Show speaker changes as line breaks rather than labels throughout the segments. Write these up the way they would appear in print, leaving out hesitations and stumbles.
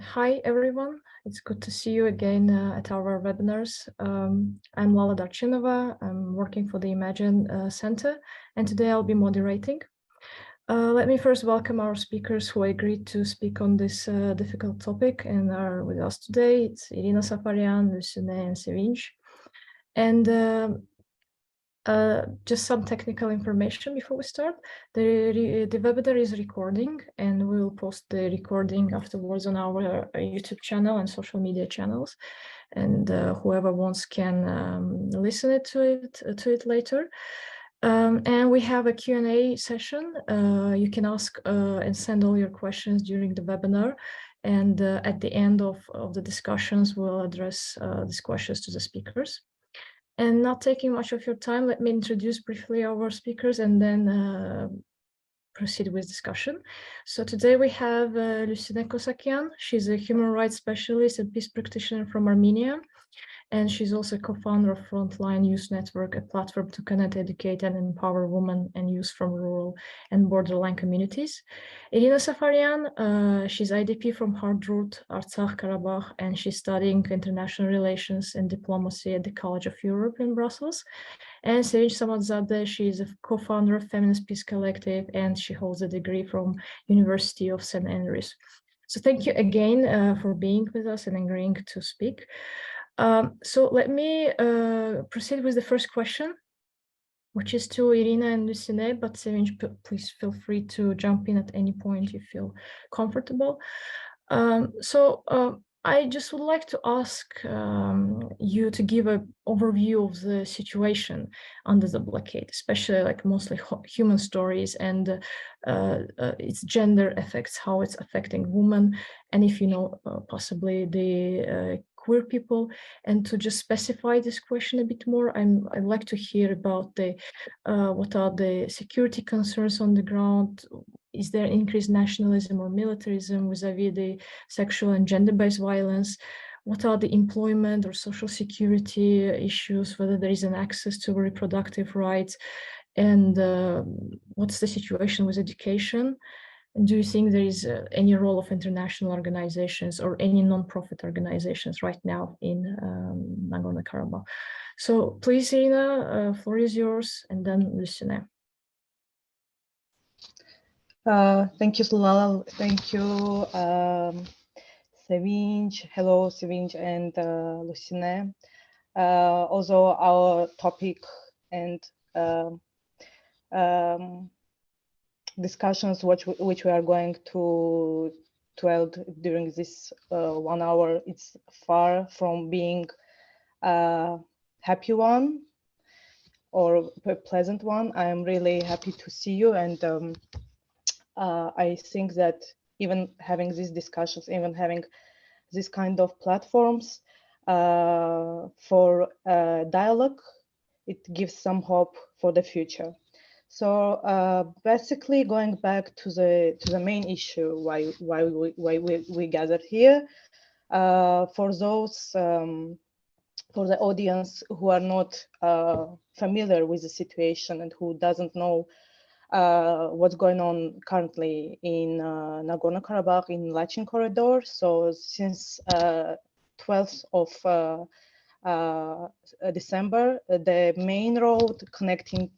Hi, everyone. It's good to see you again at our webinars. I'm Lala Darchinova. I'm working for the Imagine Center, and today I'll be moderating. Let me first welcome our speakers who agreed to speak on this difficult topic and are with us today. It's Irina Safarian, Lucine, and Sevinch. And just some technical information before we start. The webinar is recording, and we'll post the recording afterwards on our YouTube channel and social media channels. And whoever wants can listen to it later. And we have a Q&A session. You can ask and send all your questions during the webinar. And at the end of the discussions, we'll address these questions to the speakers. And not taking much of your time, let me introduce briefly our speakers and then proceed with discussion. So today we have Lucine Kosakian. She's a human rights specialist and peace practitioner from Armenia. And she's also co-founder of Frontline Youth Network, a platform to connect, educate, and empower women and youth from rural and borderline communities. Irina Safarian, she's IDP from Hardroot, Artsakh-Karabakh, and she's studying international relations and diplomacy at the College of Europe in Brussels. And Sevinch Samadzadeh, she is a co-founder of Feminist Peace Collective, and she holds a degree from University of St. Andrews. So thank you again for being with us and agreeing to speak. So let me proceed with the first question, which is to Irina and Lucine, but Sevinch, please feel free to jump in at any point you feel comfortable. I just would like to ask you to give an overview of the situation under the blockade, especially like mostly human stories and its gender effects, how it's affecting women, and if you know possibly the queer people. And to just specify this question a bit more, I'd like to hear about the what are the security concerns on the ground. Is there increased nationalism or militarism vis-a-vis the sexual and gender-based violence? What are the employment or social security issues, whether there is an access to reproductive rights? And what's the situation with education? And do you think there is any role of international organizations or any non-profit organizations right now in Nagorno-Karabakh? So please, Irina, floor is yours, and then Lucine.
Thank you, Lala. Thank you, Sevinch. Hello, Sevinch and Lucine. Also, our topic and discussions which we are going to hold during this 1 hour, it's far from being a happy one or a pleasant one. I am really happy to see you, and I think that even having these discussions, even having this kind of platforms for dialogue, it gives some hope for the future. So basically, going back to the main issue, why we gathered here, for those for the audience who are not familiar with the situation and who doesn't know what's going on currently in Nagorno-Karabakh in Lachin Corridor. So since 12th of December, the main road connecting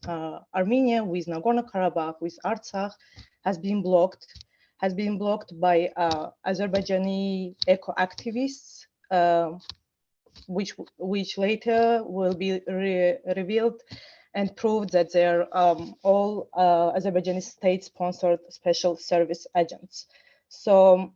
Armenia with Nagorno-Karabakh, with Artsakh, has been blocked by Azerbaijani eco-activists, which later will be revealed and proved that they're all Azerbaijani state-sponsored special service agents. So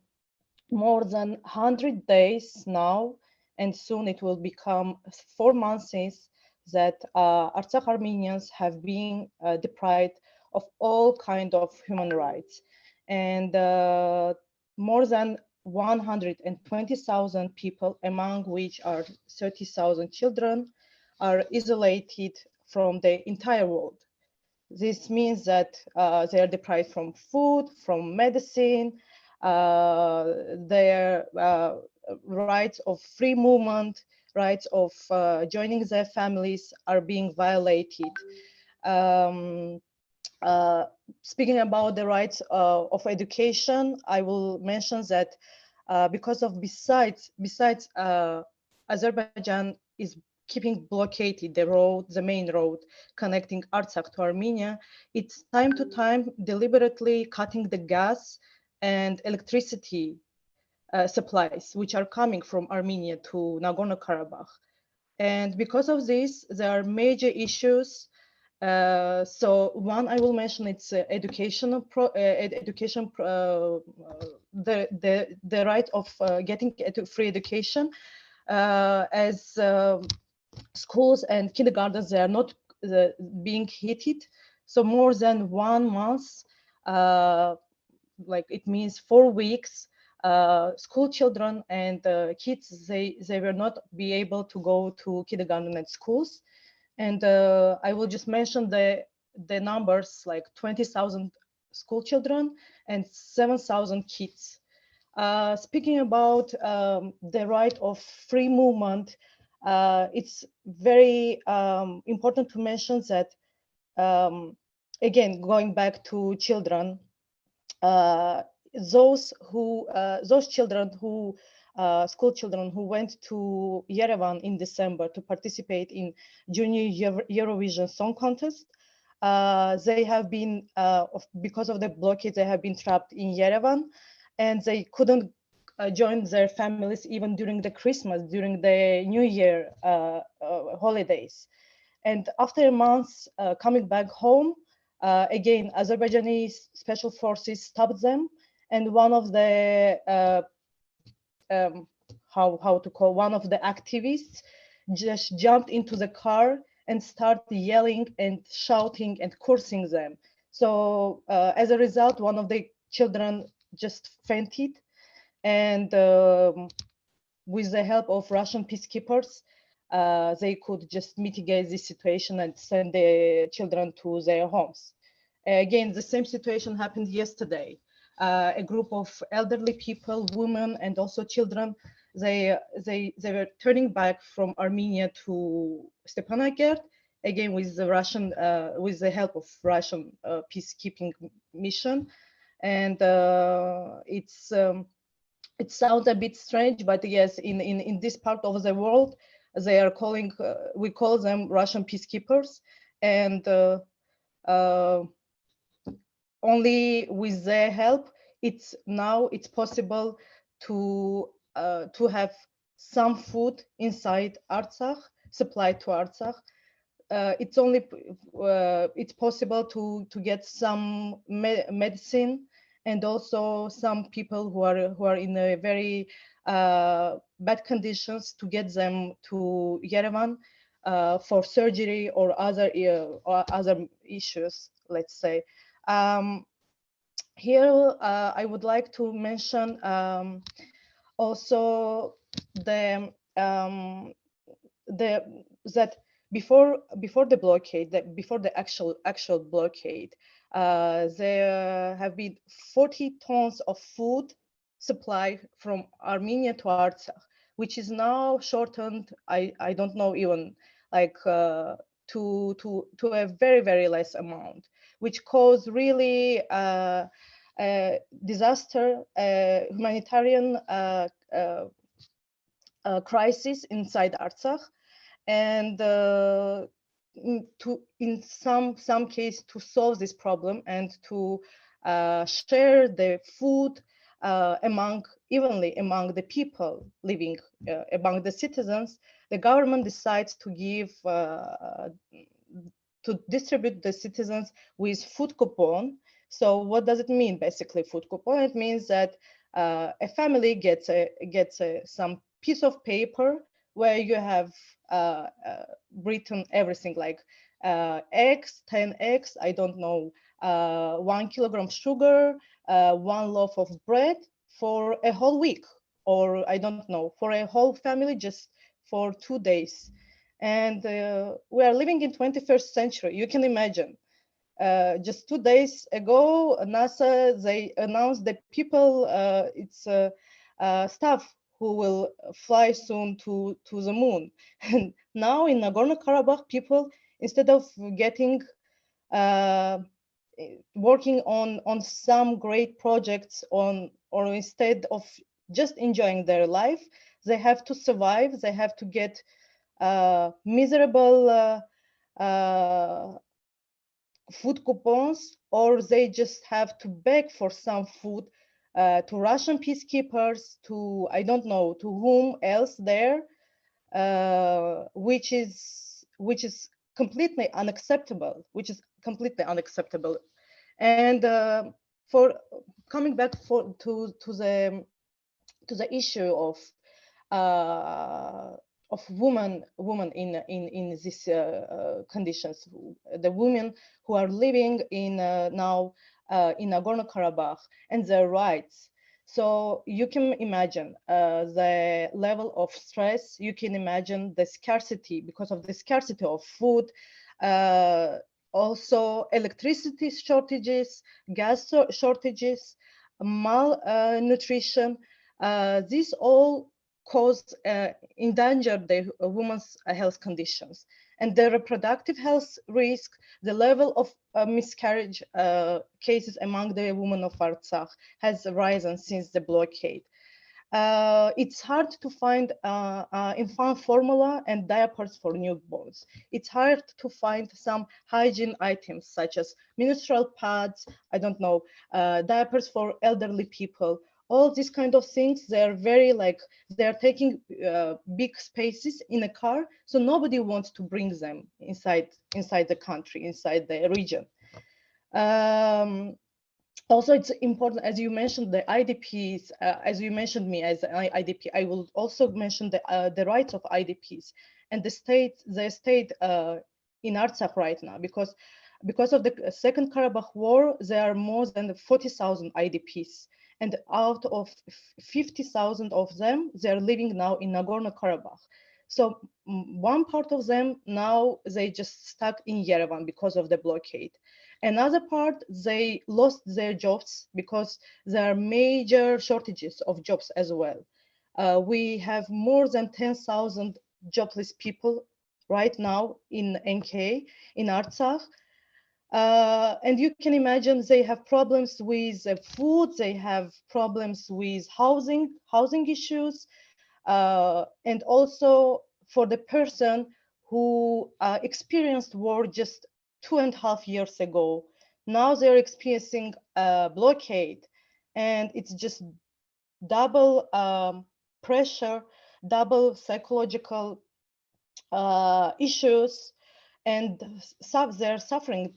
more than 100 days now, and soon it will become 4 months since that Artsakh Armenians have been deprived of all kind of human rights. And more than 120,000 people, among which are 30,000 children, are isolated from the entire world. This means that they are deprived from food, from medicine, their rights of free movement, rights of joining their families are being violated. Speaking about the rights of education, I will mention that because of besides Azerbaijan is keeping blockaded the main road connecting Artsakh to Armenia. It's time to time deliberately cutting the gas and electricity supplies, which are coming from Armenia to Nagorno-Karabakh. And because of this, there are major issues. So one I will mention, it's education, the right of getting free education, as schools and kindergartens, they are not being heated. So more than 1 month, like it means 4 weeks, school children and kids, they will not be able to go to kindergarten and schools. And I will just mention the numbers, like 20,000 school children and 7,000 kids. Speaking about the right of free movement, it's very important to mention that, again, going back to children, those children who school children who went to Yerevan in December to participate in Junior Eurovision Song Contest, they have been, because of the blockade, they have been trapped in Yerevan, and they couldn't join their families even during the Christmas, during the New Year holidays. And after months coming back home, again, Azerbaijani special forces stopped them, and one of the one of the activists just jumped into the car and started yelling and shouting and cursing them. So as a result, one of the children just fainted, and with the help of Russian peacekeepers, they could just mitigate this situation and send the children to their homes. Again, the same situation happened yesterday. A group of elderly people, women, and also children, they were turning back from Armenia to Stepanakert, again with the Russian, with the help of Russian peacekeeping mission. And it sounds a bit strange, but yes, in this part of the world, they are calling, we call them Russian peacekeepers, and only with their help, it's possible to have some food inside Artsakh, supplied to Artsakh. It's possible to get some medicine, and also some people who are in a very bad conditions, to get them to Yerevan for surgery or other issues, let's say. Here I would like to mention also that before the blockade, before the actual blockade, there have been 40 tons of food supply from Armenia to Artsakh, which is now shortened, I don't know, even like to a very, very less amount, which caused really disaster, humanitarian crisis inside Artsakh. And in some case, to solve this problem and to share the food evenly among the people living, among the citizens, the government decides to give to distribute the citizens with food coupon. So what does it mean, basically, food coupon? It means that a family gets some piece of paper where you have written everything, like eggs, 10 eggs, I don't know, 1 kilogram sugar, 1 loaf of bread for a whole week, or I don't know, for a whole family, just for 2 days. And we are living in 21st century. You can imagine. Just 2 days ago, NASA, they announced that people, it's staff who will fly soon to the moon. And now in Nagorno-Karabakh, people, instead of getting working on some great projects, or instead of just enjoying their life. They have to survive. They have to get miserable food coupons, or they just have to beg for some food to Russian peacekeepers, to I don't know to whom else there, which is completely unacceptable. And for coming back to the issue of women in these conditions, the women who are living in now in Nagorno-Karabakh and their rights. So you can imagine the level of stress. You can imagine the scarcity, because of the scarcity of food, also electricity shortages, gas shortages, malnutrition. These all cause endanger the women's health conditions, and the reproductive health risk. The level of miscarriage cases among the women of Artsakh has risen since the blockade. It's hard to find infant formula and diapers for newborns. It's hard to find some hygiene items such as menstrual pads, I don't know, diapers for elderly people. All these kind of things, they're very they're taking big spaces in a car, so nobody wants to bring them inside the country, inside the region. Also, it's important, as you mentioned, the IDPs, as you mentioned me as an IDP, I will also mention the rights of IDPs and the state in Artsakh right now, because of the Second Karabakh War, there are more than 40,000 IDPs. And out of 50,000 of them, they are living now in Nagorno-Karabakh. So one part of them now, they just stuck in Yerevan because of the blockade. Another part, they lost their jobs because there are major shortages of jobs as well. We have more than 10,000 jobless people right now in NK, in Artsakh. And you can imagine they have problems with food, they have problems with housing issues, and also for the person who experienced war just 2.5 years ago. Now they're experiencing a blockade, and it's just double pressure, double psychological issues, and they're suffering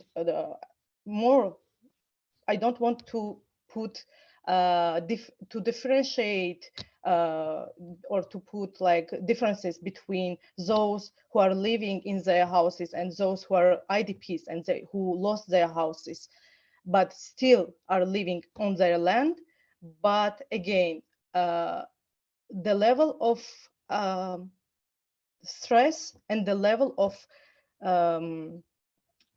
more. I don't want to put to differentiate or to put like differences between those who are living in their houses and those who are IDPs and who lost their houses, but still are living on their land. But again, the level of stress and the level of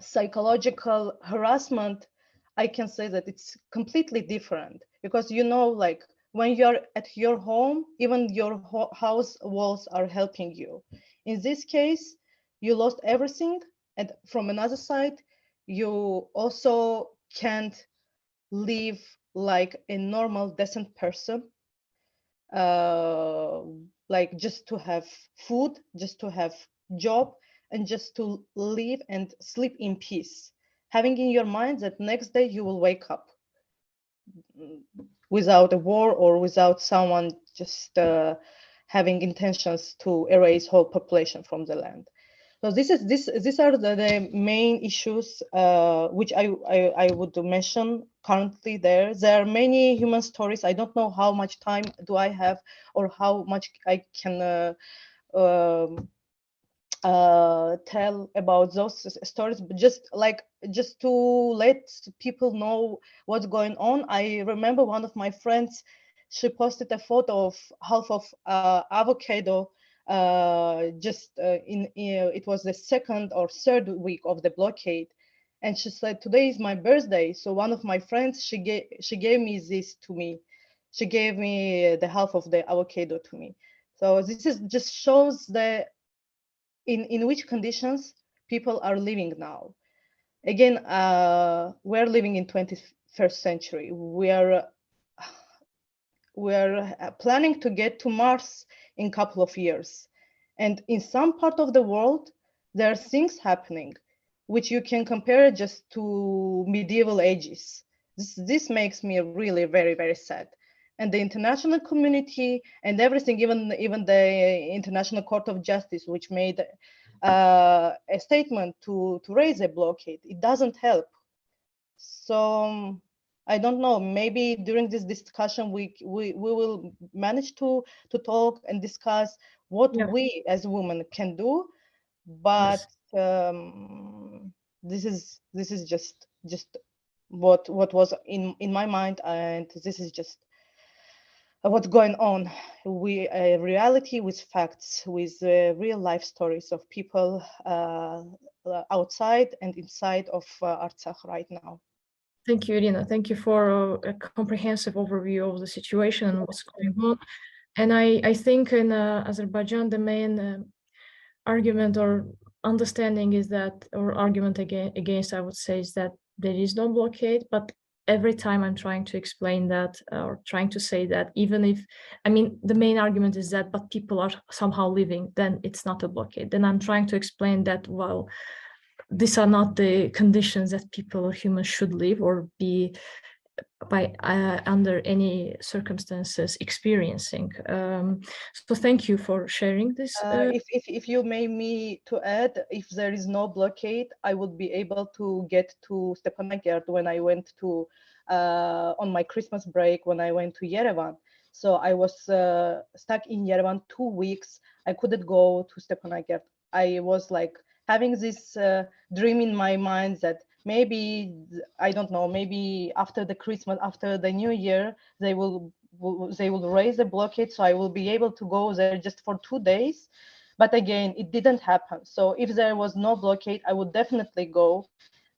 psychological harassment, I can say that it's completely different, because like when you're at your home, even your house walls are helping you. In this case, you lost everything, and from another side, you also can't live like a normal, decent person, like just to have food, just to have job, and just to live and sleep in peace, having in your mind that next day you will wake up without a war or without someone just having intentions to erase whole population from the land. So these are the main issues which I would mention currently there. There are many human stories. I don't know how much time do I have or how much I can tell about those stories, but just to let people know what's going on. I remember one of my friends, she posted a photo of half of avocado it was the second or third week of the blockade, and she said, today is my birthday, so one of my friends, she gave me this to me. She gave me the half of the avocado to me. So this is just shows the in which conditions people are living now. Again, we're living in 21st century. We are planning to get to Mars in a couple of years. And in some part of the world, there are things happening which you can compare just to medieval ages. This makes me really very, very sad. And the international community and everything, even the International Court of Justice, which made a statement to raise a blockade, it doesn't help. So I don't know, maybe during this discussion we will manage to talk and discuss what we as women can do, but this is just what was in my mind, and this is just what's going on. Reality with facts, with real life stories of people outside and inside of Artsakh right now.
Thank you, Irina. Thank you for a comprehensive overview of the situation and what's going on. And I think in Azerbaijan, the main argument or understanding is that, or argument against, I would say, is that there is no blockade. But every time I'm trying to explain that or trying to say that, even if, I mean, the main argument is that, but people are somehow living, then it's not a blockade. Then I'm trying to explain that, well, these are not the conditions that people or humans should live or be by under any circumstances experiencing. So thank you for sharing this.
If you may me to add, if there is no blockade, I would be able to get to Stepanakert when I went to on my Christmas break when I went to Yerevan. So I was stuck in Yerevan 2 weeks. I couldn't go to Stepanakert. I was like having this dream in my mind that maybe, I don't know, maybe after the Christmas, after the New Year, they will raise the blockade, so I will be able to go there just for 2 days. But again, it didn't happen. So if there was no blockade, I would definitely go.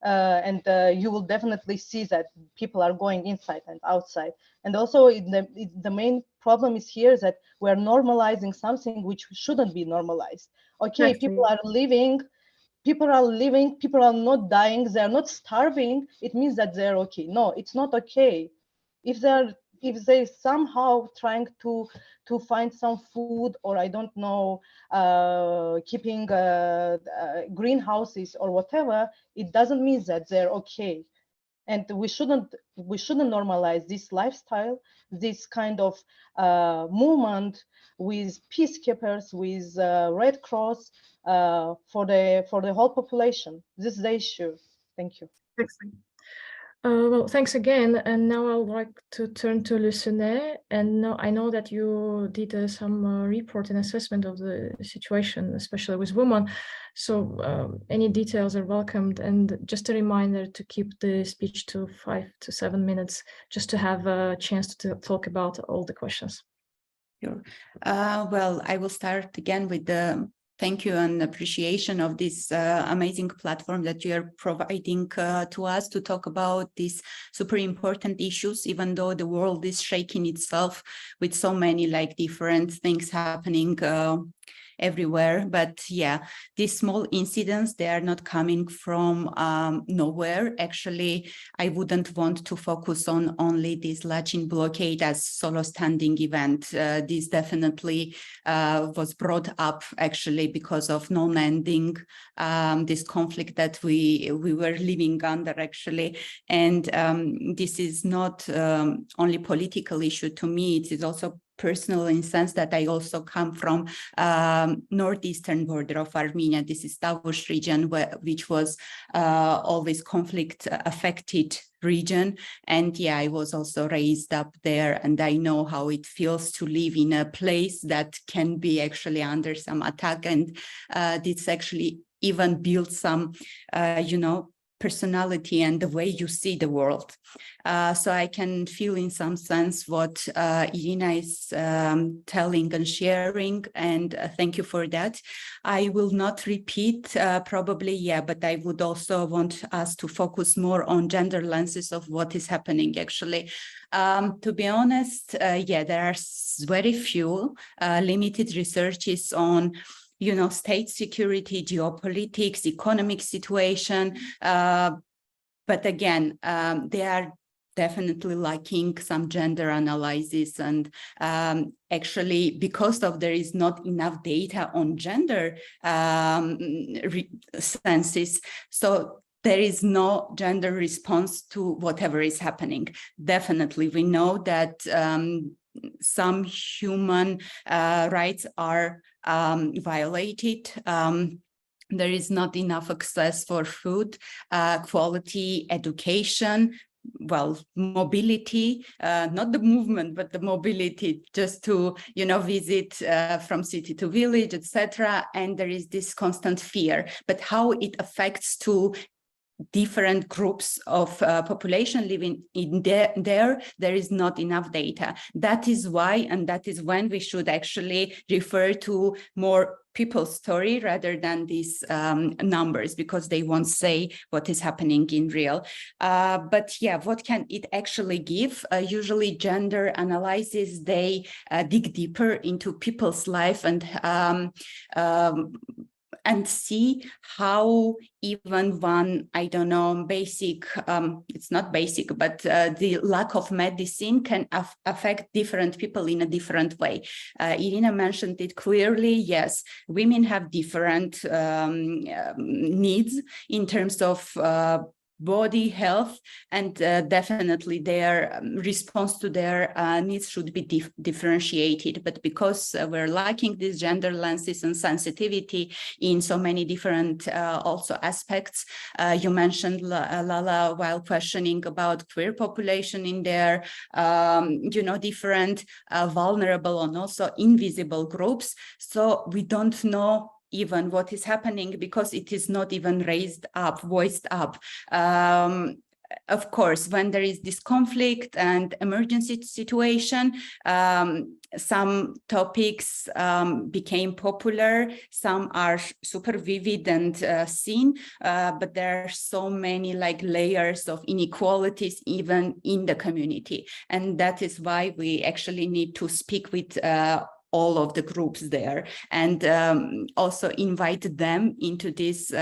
And you will definitely see that people are going inside and outside. And also the main problem is here that we're normalizing something which shouldn't be normalized. Okay, exactly. People are living, people are not dying, they're not starving, it means that they're okay. No, it's not okay. If they somehow trying to find some food, or I don't know, keeping greenhouses or whatever, it doesn't mean that they're okay. And we shouldn't normalize this lifestyle, this kind of movement with peacekeepers, with Red Cross, for the whole population. This is the issue. Thank you.
Excellent. Well, thanks again. And now I would like to turn to Lucine. And now I know that you did some report and assessment of the situation, especially with women. So any details are welcomed. And just a reminder to keep the speech to 5 to 7 minutes, just to have a chance to talk about all the questions.
Sure. Well, I will start again with the thank you and appreciation of this amazing platform that you are providing to us to talk about these super important issues, even though the world is shaking itself with so many like different things happening everywhere. But yeah, these small incidents, they are not coming from nowhere. Actually, I wouldn't want to focus on only this Lachin blockade as solo standing event. This definitely was brought up actually because of non-ending this conflict that we were living under actually. And this is not only political issue to me, it is also personal in the sense that I also come from northeastern border of Armenia. This is Tavush region, which was always conflict affected region. And yeah, I was also raised up there, and I know how it feels to live in a place that can be actually under some attack. And this actually even builds some, personality and the way you see the world. So I can feel in some sense what Irina is telling and sharing, and thank you for that. I will not repeat probably, yeah, but I would also want us to focus more on gender lenses of what is happening actually. To be honest, yeah, there are very few limited researches on state security, geopolitics, economic situation. But again, there are definitely lacking some gender analysis, and actually because of there is not enough data on gender census, so there is no gender response to whatever is happening. Definitely, we know that some human rights are violated. There is not enough access for food, quality education, well, mobility, not the movement, but the mobility, just to, you know, visit from city to village, etc. And there is this constant fear, but how it affects to different groups of population living in there is not enough data. That is why, and that is when we should actually refer to more people's story rather than these numbers, because they won't say what is happening in real. But yeah, what can it actually give? Usually gender analysis, they dig deeper into people's life and see how even one, I don't know, basic, it's not basic, but the lack of medicine can affect different people in a different way. Irina mentioned it clearly. Yes, women have different needs in terms of body health, and definitely their response to their needs should be differentiated. But because we're lacking these gender lenses and sensitivity in so many different also aspects, you mentioned, Lala, while questioning about queer population in there, you know, different vulnerable and also invisible groups. So we don't know even what is happening because it is not even raised up, voiced up. Of course, when there is this conflict and emergency situation, some topics became popular, some are super vivid and seen, but there are so many like layers of inequalities even in the community. And that is why we actually need to speak with all of the groups there, and also invite them into this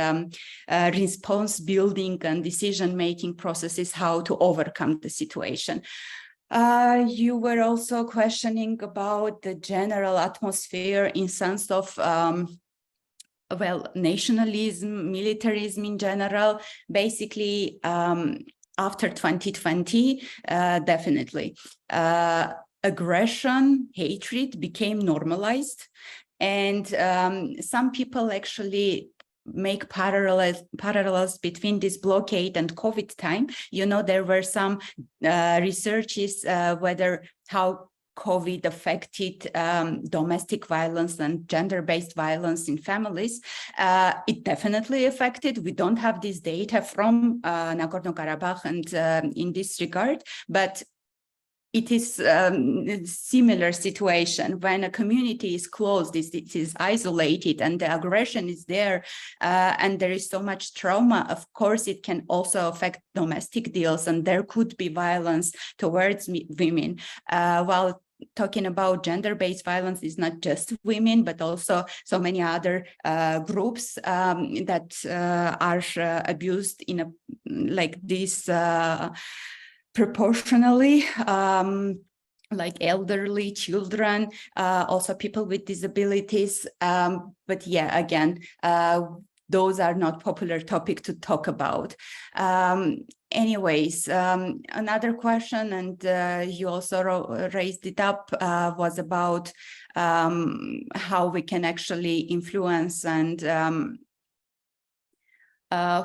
response building and decision-making processes, how to overcome the situation. You were also questioning about the general atmosphere in sense of well, nationalism, militarism in general. Basically, after 2020, definitely. Aggression, hatred became normalized, and some people actually make parallels between this blockade and COVID time. You know, there were some researches whether how COVID affected domestic violence and gender-based violence in families. It definitely affected. We don't have this data from Nagorno-Karabakh and in this regard, but it is a similar situation when a community is closed, it is isolated, and the aggression is there, and there is so much trauma. Of course, it can also affect domestic deals, and there could be violence towards women. While talking about gender-based violence is not just women, but also so many other groups that are abused in a like this. Proportionally, like elderly, children, also people with disabilities. But yeah, again, those are not popular topic to talk about. Anyways, another question, and you also raised it up, was about how we can actually influence and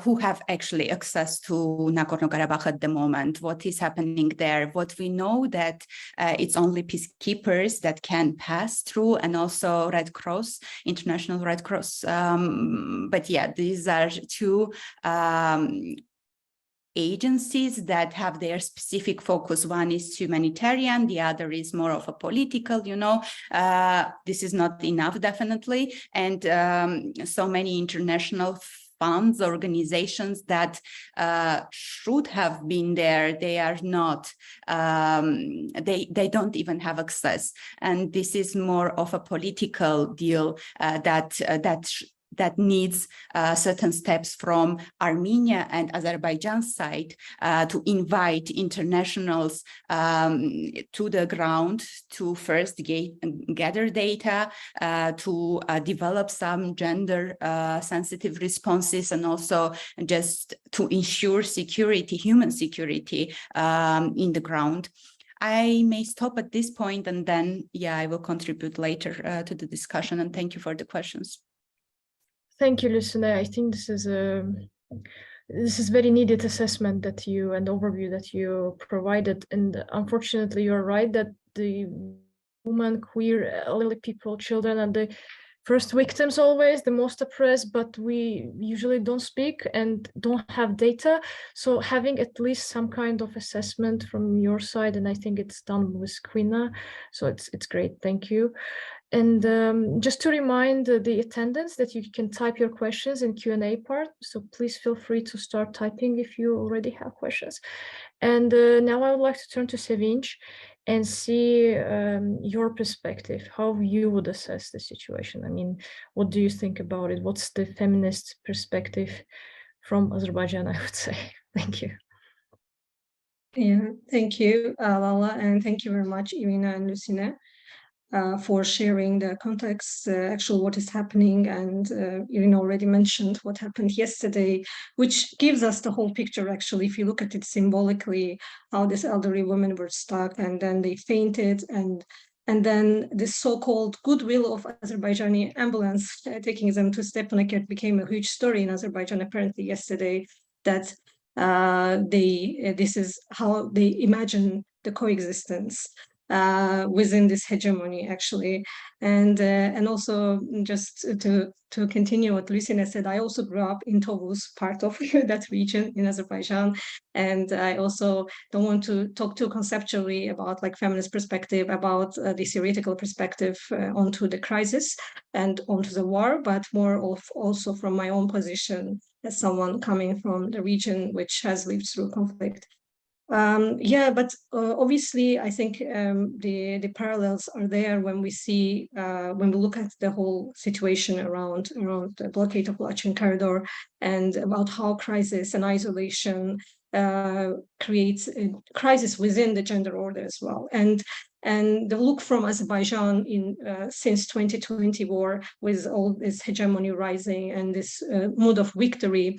who have actually access to Nagorno-Karabakh at the moment, what is happening there. What we know that it's only peacekeepers that can pass through, and also Red Cross, International Red Cross. But yeah, these are two agencies that have their specific focus. One is humanitarian, the other is more of a political, you know. This is not enough, definitely. And so many international funds, organizations that should have been there, they are not, they don't even have access. And this is more of a political deal that that needs certain steps from Armenia and Azerbaijan's side to invite internationals to the ground to first gather data, to develop some gender sensitive responses, and also just to ensure security, human security in the ground. I may stop at this point, and then, I will contribute later to the discussion, and thank you for the questions.
Thank you, Lucina. I think this is very needed assessment that you and overview that you provided. And unfortunately, you're right that the women, queer, elderly people, children, and the first victims always, the most oppressed, but we usually don't speak and don't have data. So having at least some kind of assessment from your side, and I think it's done with Quina, so it's great, thank you. And just to remind the attendants that you can type your questions in Q&A part, so please feel free to start typing if you already have questions. And now I would like to turn to Sevinch and see your perspective, how you would assess the situation. I mean, what do you think about it? What's the feminist perspective from Azerbaijan, I would say? Thank you.
Yeah, thank you, Lala, and thank you very much, Irina and Lucina, for sharing the context, actual what is happening. And Irina already mentioned what happened yesterday, which gives us the whole picture, actually, if you look at it symbolically, how these elderly women were stuck and then they fainted, and then this so-called goodwill of Azerbaijani ambulance taking them to Stepanakert became a huge story in Azerbaijan, apparently yesterday, that this is how they imagine the coexistence within this hegemony, actually. And also, just to continue what Lucina said, I also grew up in Tovuz, part of that region in Azerbaijan, and I also don't want to talk too conceptually about like feminist perspective, about the theoretical perspective onto the crisis and onto the war, but more of also from my own position as someone coming from the region which has lived through conflict. But obviously, I think the parallels are there when we see, when we look at the whole situation around the blockade of Lachin Corridor, and about how crisis and isolation creates a crisis within the gender order as well. And the look from Azerbaijan in since 2020 war, with all this hegemony rising and this mood of victory,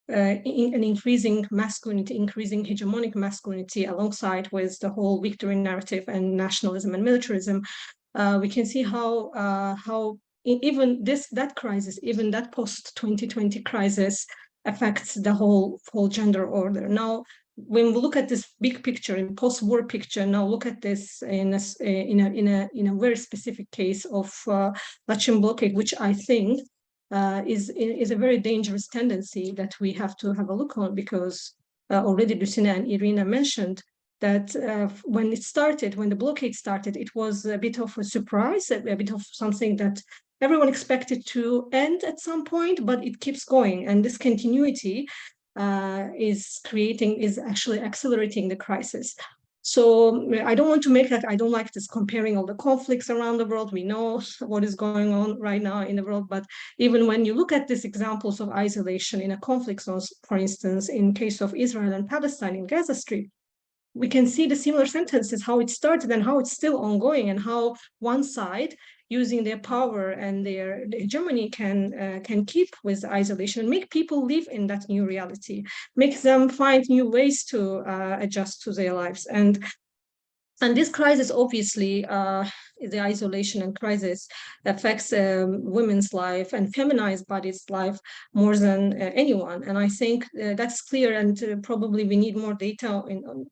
in an increasing masculinity, increasing hegemonic masculinity, alongside with the whole victory narrative and nationalism and militarism, we can see how even that crisis, even that post-2020 crisis, affects the whole gender order. Now, when we look at this big picture, in post-war picture, now look at this in a very specific case of Lachin blockade, which I think is a very dangerous tendency that we have to have a look on, because already Lucina and Irina mentioned that when the blockade started, it was a bit of a surprise, a bit of something that everyone expected to end at some point, but it keeps going, and this continuity is actually accelerating the crisis. So I don't want to make that, I don't like this comparing all the conflicts around the world. We know what is going on right now in the world, but even when you look at these examples of isolation in a conflict zone, for instance, in case of Israel and Palestine in Gaza Strip, we can see the similar sentences, how it started and how it's still ongoing, and how one side, using their power and their hegemony, can keep with isolation and make people live in that new reality, make them find new ways to adjust to their lives. And this crisis, obviously, the isolation and crisis affects women's life and feminized bodies' life more than anyone. And I think that's clear, and probably we need more data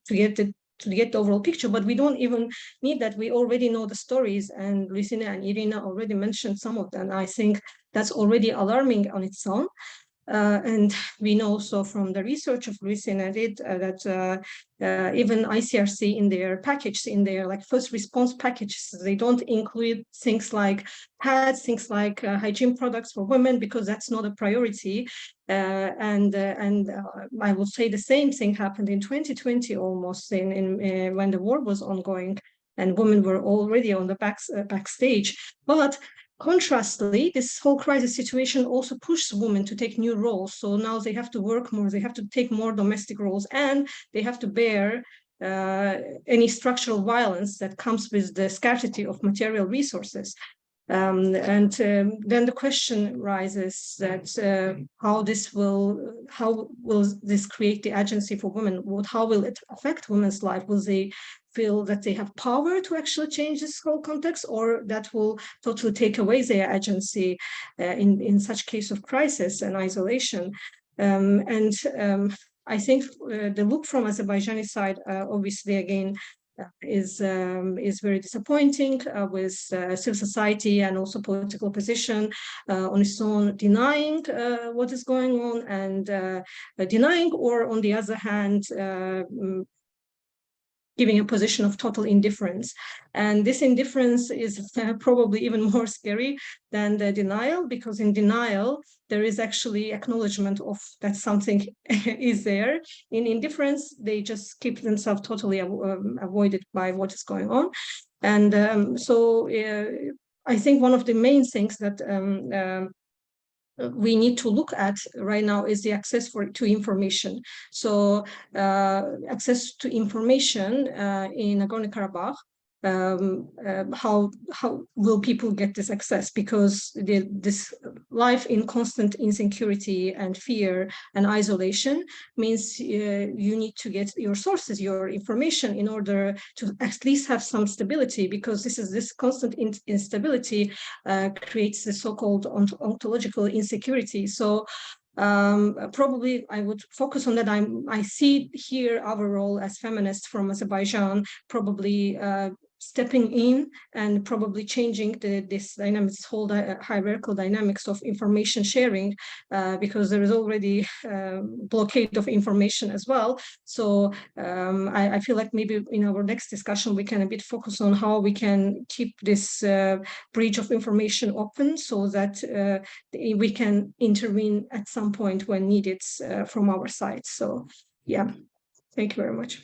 to get the overall picture, but we don't even need that. We already know the stories, and Lucina and Irina already mentioned some of them. I think that's already alarming on its own. And we know also from the research of Lucina did that even ICRC in their package, in their like first response packages, they don't include things like pads, things like hygiene products for women, because that's not a priority. And I will say the same thing happened in 2020 almost, in when the war was ongoing and women were already on the backstage. But Contrastly, this whole crisis situation also pushes women to take new roles. So now they have to work more, they have to take more domestic roles, and they have to bear any structural violence that comes with the scarcity of material resources. Then the question rises that how will this create the agency for women? How will it affect women's life? Will they feel that they have power to actually change this whole context, or that will totally take away their agency in such case of crisis and isolation? I think the look from Azerbaijani side, obviously, again, is very disappointing, with civil society and also political opposition on its own denying what is going on, and denying, or on the other hand, giving a position of total indifference. And this indifference is probably even more scary than the denial, because in denial, there is actually acknowledgement of that something is there. In indifference, they just keep themselves totally avoided by what is going on. And I think one of the main things that we need to look at right now is the access to information. So access to information in Nagorno-Karabakh, how will people get this access? Because this life in constant insecurity and fear and isolation means you need to get your sources, your information, in order to at least have some stability, because this constant instability creates the so-called ontological insecurity. So probably I would focus on that. I see here our role as feminists from Azerbaijan, probably stepping in and probably changing this whole hierarchical dynamics of information sharing, because there is already blockade of information as well. So I feel like maybe in our next discussion we can a bit focus on how we can keep this bridge of information open, so that we can intervene at some point when needed from our side. So yeah, thank you very much.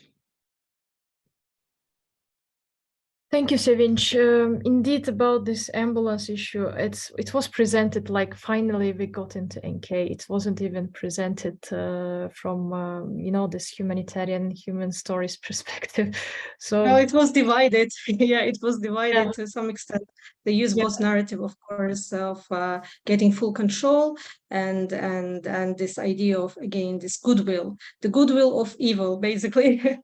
Thank you, Sevinch. Indeed, about this ambulance issue, it was presented like finally we got into NK. It wasn't even presented from this humanitarian human stories perspective. So
no, it was divided. Yeah, it was divided to some extent. They use both narrative, of course, of getting full control and this idea of, again, this goodwill, the goodwill of evil, basically.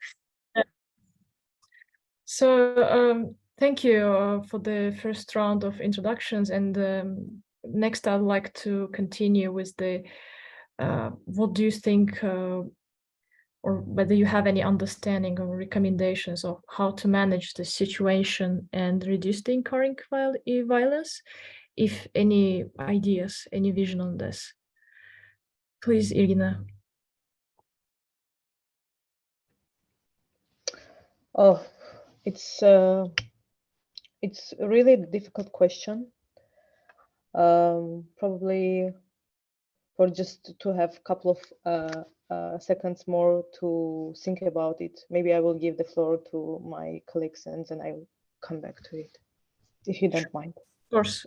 So thank you for the first round of introductions, and next I'd like to continue with the what do you think, or whether you have any understanding or recommendations of how to manage the situation and reduce the incurring violence, if any ideas, any vision on this. Please, Irina.
Oh, it's a really difficult question. Probably for just to have a couple of seconds more to think about it. Maybe I will give the floor to my colleagues and then I will come back to it, if you don't mind.
Of course.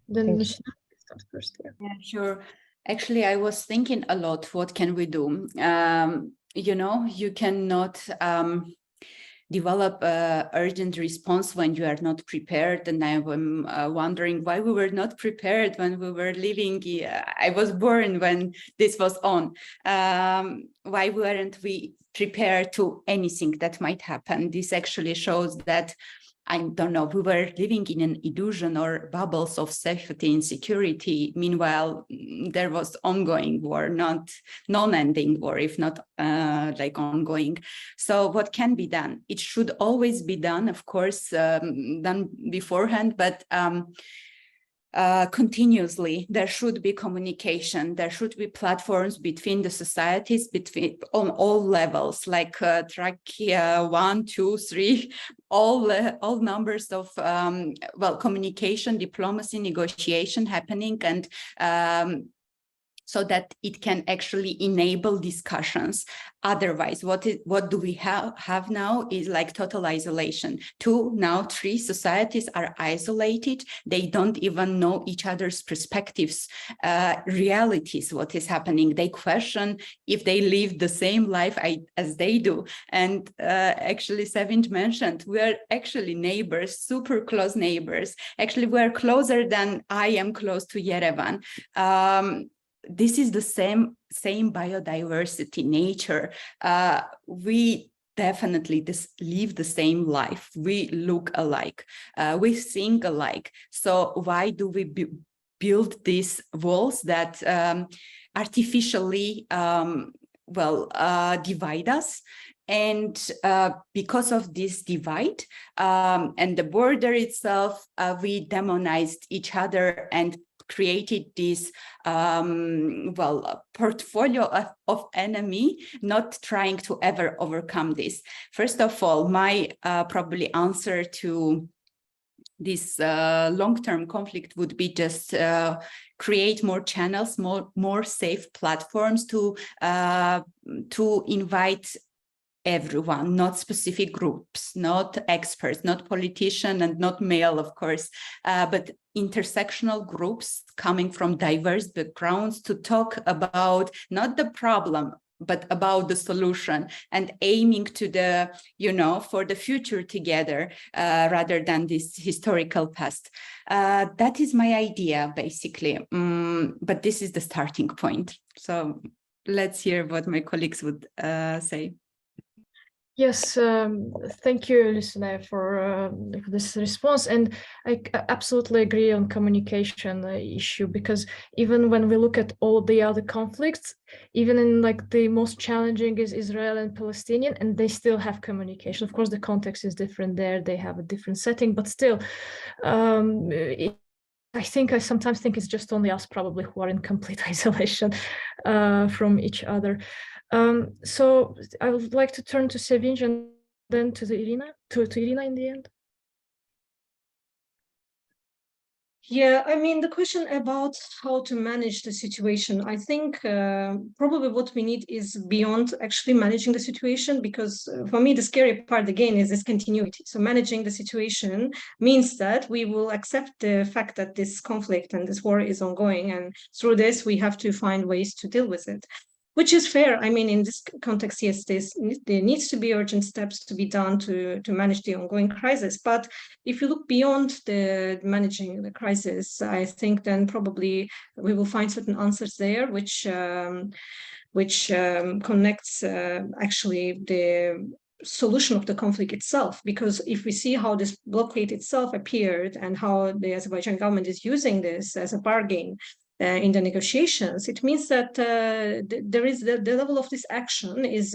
Then start first.
Yeah, sure. Actually, I was thinking a lot, what can we do? You cannot develop an urgent response when you are not prepared. And I'm wondering why we were not prepared when we were living. I was born when this was on. Why weren't we prepared to anything that might happen? This actually shows that, I don't know, we were living in an illusion or bubbles of safety and security. Meanwhile, there was ongoing war, not non-ending war, if not like ongoing. So what can be done? It should always be done, of course, done beforehand, but continuously. There should be communication. There should be platforms between the societies, on all levels, like track 1, 2, 3, all numbers of communication, diplomacy, negotiation happening, and so that it can actually enable discussions. Otherwise, what do we have now is like total isolation. 2, now 3 societies are isolated. They don't even know each other's perspectives, realities, what is happening. They question if they live the same life as they do. And actually, Sevinch mentioned, we're actually neighbors, super close neighbors. Actually, we're closer than I am close to Yerevan. This is the same biodiversity, nature. We definitely live the same life. We look alike. We think alike. So why do we build these walls that artificially, divide us? And because of this divide and the border itself, we demonized each other and created this portfolio of enemy, not trying to ever overcome this. First of all, my probably answer to this long-term conflict would be just create more channels, more safe platforms to invite everyone, not specific groups, not experts, not politicians, and not male, of course, but intersectional groups coming from diverse backgrounds to talk about not the problem, but about the solution, and aiming to the, for the future together, rather than this historical past. That is my idea, basically. But this is the starting point. So let's hear what my colleagues would say.
Yes, thank you, Lucina, for this response. And I absolutely agree on communication issue, because even when we look at all the other conflicts, even in like the most challenging is Israel and Palestinian, and they still have communication. Of course, the context is different there. They have a different setting, but still, I sometimes think it's just only us probably who are in complete isolation from each other. So I would like to turn to Sevinch and then to Irina, to Irina in the end.
Yeah, I mean, the question about how to manage the situation, I think probably what we need is beyond actually managing the situation, because for me, the scary part again is this continuity. So managing the situation means that we will accept the fact that this conflict and this war is ongoing, and through this, we have to find ways to deal with it. Which is fair. I mean, in this context, yes, there needs to be urgent steps to be done to manage the ongoing crisis. But if you look beyond the managing the crisis, I think then probably we will find certain answers there, which connects actually the solution of the conflict itself. Because if we see how this blockade itself appeared and how the Azerbaijan government is using this as a bargain in the negotiations, it means that there is the level of this action is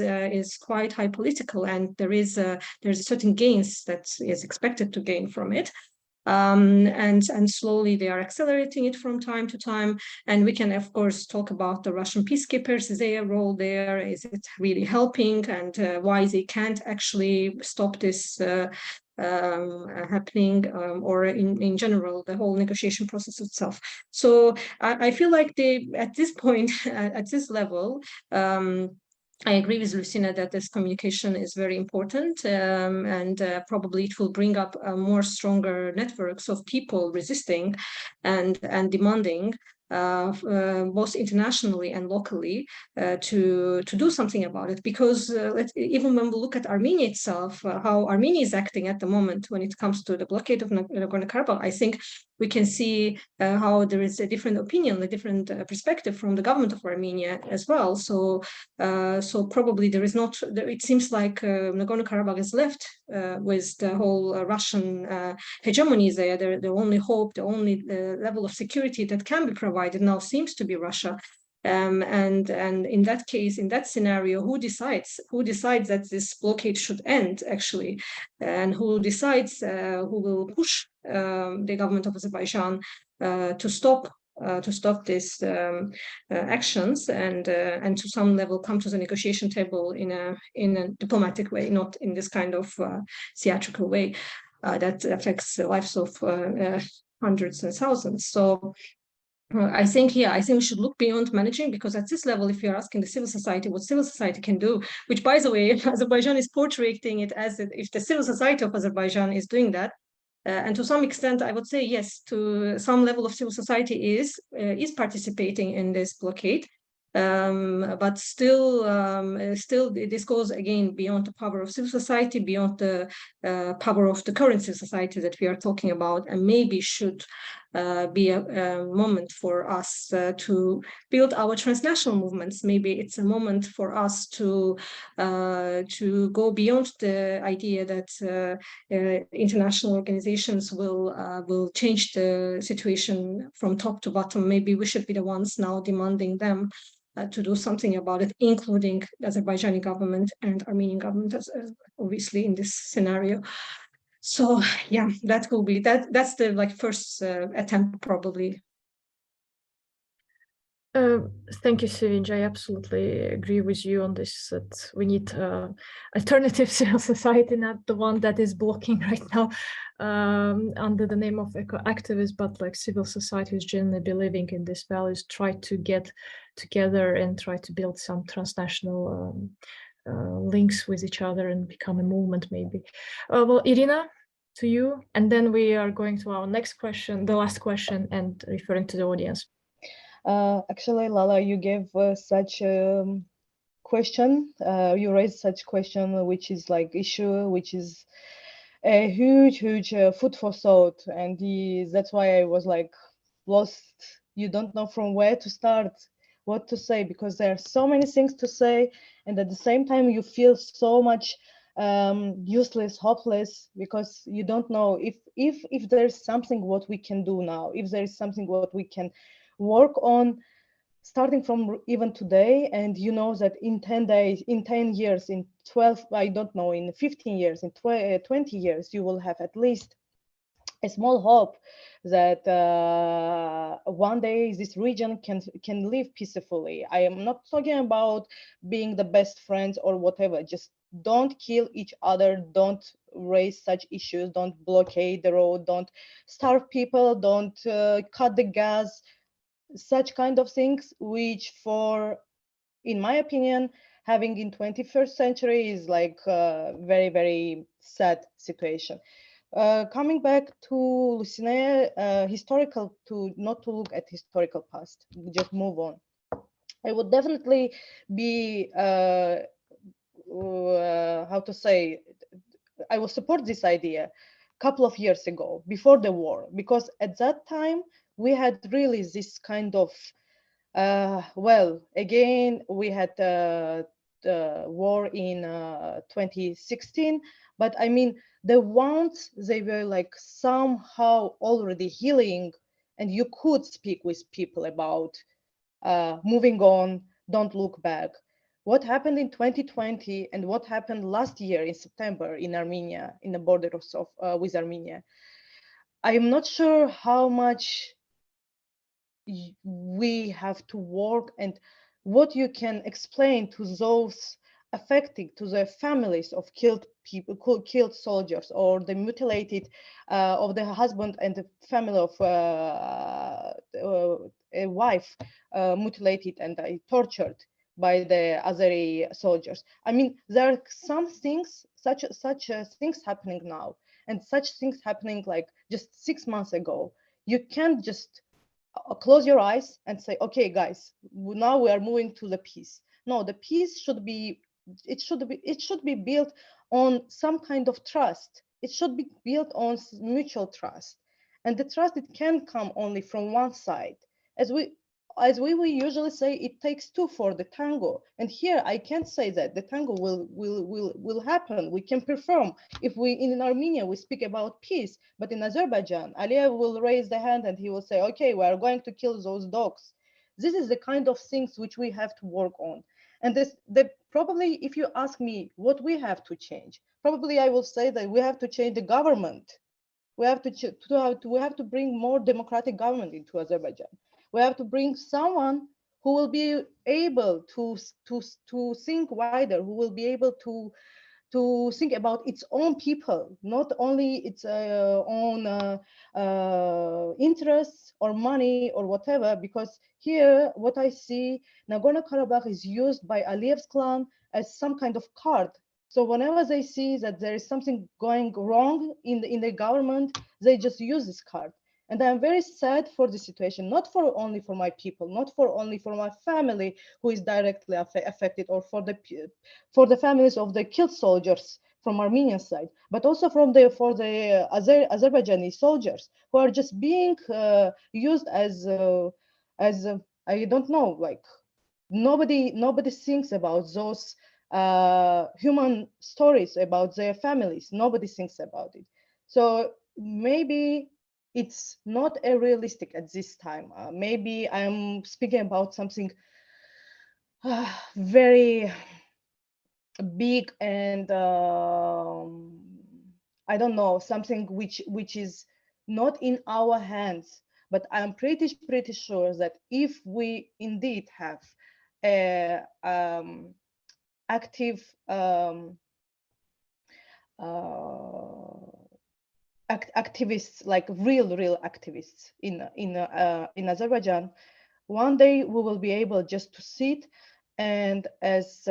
quite high political, and there's certain gains that is expected to gain from it. And slowly they are accelerating it from time to time. And we can, of course, talk about the Russian peacekeepers, their role there. Is it really helping, and why they can't actually stop this happening, or in general, the whole negotiation process itself. So I feel like at this point, at this level, I agree with Lucina that this communication is very important, and probably it will bring up more stronger networks of people resisting and demanding, both internationally and locally, to do something about it. Because even when we look at Armenia itself, how Armenia is acting at the moment when it comes to the blockade of Nagorno-Karabakh, I think we can see how there is a different opinion, a different perspective from the government of Armenia as well. So probably there is not. It seems like Nagorno-Karabakh is left with the whole Russian hegemony there. The only hope, the only level of security that can be provided now seems to be Russia. And in that case, in that scenario, who decides that this blockade should end actually, and who decides who will push the government of Azerbaijan to stop these actions and to some level come to the negotiation table in a diplomatic way, not in this kind of theatrical way that affects the lives of hundreds and thousands. So I think we should look beyond managing, because at this level, if you're asking the civil society what civil society can do, which, by the way, Azerbaijan is portraying it as if the civil society of Azerbaijan is doing that. And to some extent, I would say yes, to some level of civil society is participating in this blockade. But still, this goes again beyond the power of civil society, beyond the power of the current civil society that we are talking about, and maybe should be a moment for us to build our transnational movements. Maybe it's a moment for us to go beyond the idea that international organizations will change the situation from top to bottom. Maybe we should be the ones now demanding them to do something about it, including the Azerbaijani government and Armenian government, obviously in this scenario. So yeah, that will be that's the first attempt probably.
Thank you, Sevinç. I absolutely agree with you on this, that we need alternative civil society, not the one that is blocking right now under the name of eco-activists, but civil society who's genuinely believing in these values, try to get together and try to build some transnational links with each other and become a movement maybe. Well, Irina, to you, and then we are going to our next question, the last question, and referring to the audience.
Actually, Lala, you gave such question. You raised such question, which is issue, which is a huge food for thought, and that's why I was lost. You don't know from where to start, what to say, because there are so many things to say, and at the same time you feel so much useless, hopeless, because you don't know if there's something what we can do now, if there is something what we can work on, starting from even today. And you know that in 10 days, in 10 years, in 12, I don't know, in 15 years, in 20 years, you will have at least a small hope that one day this region can live peacefully. I am not talking about being the best friends or whatever. Just don't kill each other, don't raise such issues, don't blockade the road, don't starve people, don't cut the gas, such kind of things, which in my opinion, having in 21st century is very, very sad situation. Coming back to Lucine, not to look at historical past, just move on. I would definitely be, how to say, I will support this idea a couple of years ago, before the war, because at that time we had really this kind of, well, again, we had the war in 2016, but I mean, the wounds, they were somehow already healing, and you could speak with people about moving on, don't look back. What happened in 2020 and what happened last year in September in Armenia, in the borders with Armenia, I am not sure how much we have to work, and what you can explain to those affected, to the families of killed people, killed soldiers, or the mutilated, of the husband and the family of a wife mutilated and tortured by the Azeri soldiers. I mean, there are some things, such things happening now, and such things happening just 6 months ago. You can't just close your eyes and say, okay, guys, now we are moving to the peace. No, the peace should be built on some kind of trust. It should be built on mutual trust, and the trust, it can come only from one side. As we usually say, it takes two for the tango, and here I can't say that the tango will happen. We can perform if we in Armenia we speak about peace, but in Azerbaijan, Aliyev will raise the hand and he will say, okay, we are going to kill those dogs. This is the kind of things which we have to work on. And probably, if you ask me what we have to change, probably I will say that we have to change the government. We have to bring more democratic government into Azerbaijan. We have to bring someone who will be able to think wider, who will be able to think about its own people, not only its own interests or money or whatever. Because here, what I see, Nagorno-Karabakh is used by Aliyev's clan as some kind of card. So whenever they see that there is something going wrong in the government, they just use this card. And I'm very sad for the situation, not only for my people, not only for my family who is directly affected, or for the families of the killed soldiers from Armenian side, but also for the Azerbaijani soldiers who are just being used as I don't know, like nobody thinks about those human stories about their families. Nobody thinks about it. So maybe it's not a realistic at this time. Maybe I'm speaking about something very big, and I don't know, something which is not in our hands. But I'm pretty sure that if we indeed have a active activists, like real activists in Azerbaijan, one day we will be able just to sit and as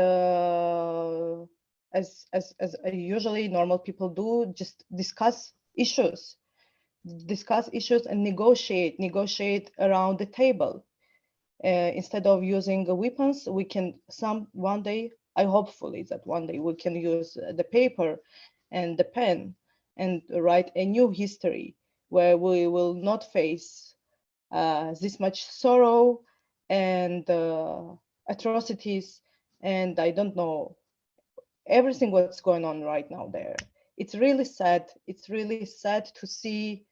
usually normal people do, just discuss issues and negotiate around the table. Instead of using weapons, we can one day, I hopefully that one day we can use the paper and the pen and write a new history where we will not face this much sorrow and atrocities, and I don't know, everything what's going on right now there. It's really sad. It's really sad to see.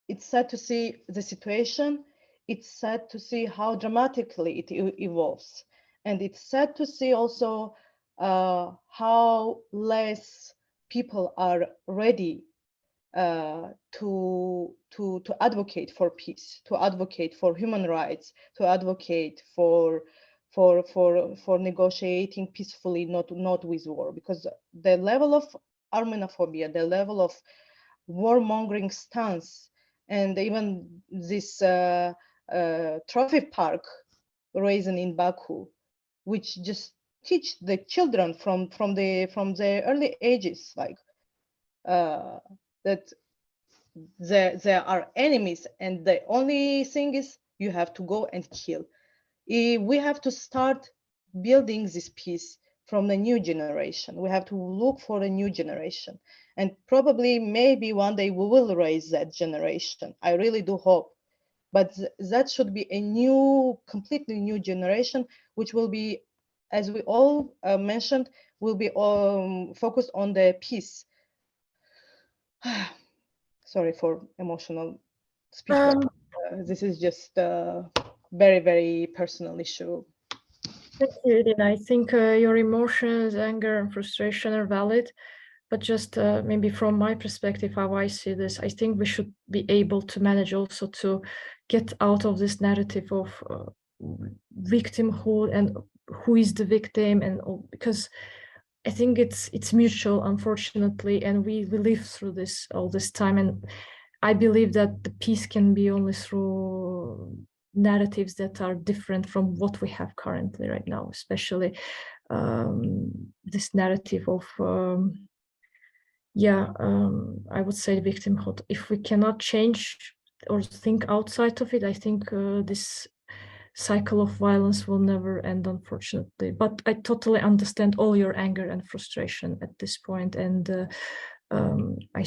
It's sad to see the situation. It's sad to see how dramatically it evolves. And it's sad to see also how less people are ready to advocate for peace, to advocate for human rights, to advocate for negotiating peacefully, not with war. Because the level of Armenophobia, the level of warmongering stance, and even this trophy park raised in Baku, which just teach the children from the early ages, like that there are enemies, and the only thing is you have to go and kill. We have to start building this peace from the new generation. We have to look for a new generation, and probably maybe one day we will raise that generation. I really do hope. But that should be a completely new generation, which will be, as we all mentioned, will be focused on the peace. Sorry for emotional speech. This is just a very personal issue.
Thank you, Irina. I think your emotions, anger, and frustration are valid. But just maybe from my perspective, how I see this, I think we should be able to manage also to get out of this narrative of victimhood and who is the victim, and because I think it's mutual, unfortunately, and we live through this all this time, and I believe that the peace can be only through narratives that are different from what we have currently right now, especially this narrative of I would say victimhood. If we cannot change or think outside of it, I think this cycle of violence will never end, unfortunately. But I totally understand all your anger and frustration at this point, and I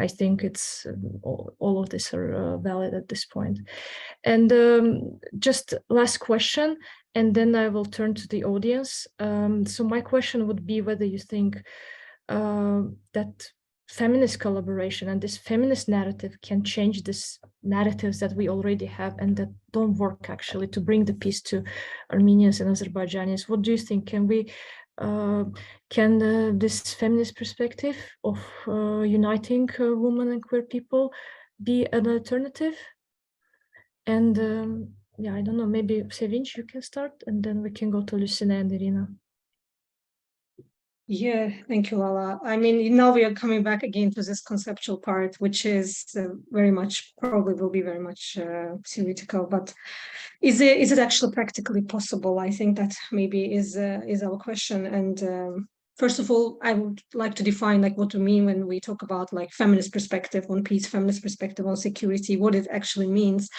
think it's all of this are valid at this point. And just last question, and then I will turn to the audience. So my question would be whether you think that feminist collaboration and this feminist narrative can change these narratives that we already have and that don't work actually to bring the peace to Armenians and Azerbaijanis. What do you think? Can we can this feminist perspective of uniting women and queer people be an alternative? And I don't know, maybe Sevinch, you can start, and then we can go to Lucina and Irina.
Yeah, thank you, Lala. I mean, now we are coming back again to this conceptual part, which is very much, probably will be very much theoretical, but is it actually practically possible? I think that maybe is our question. And first of all, I would like to define like what we mean when we talk about like feminist perspective on peace, feminist perspective on security, what it actually means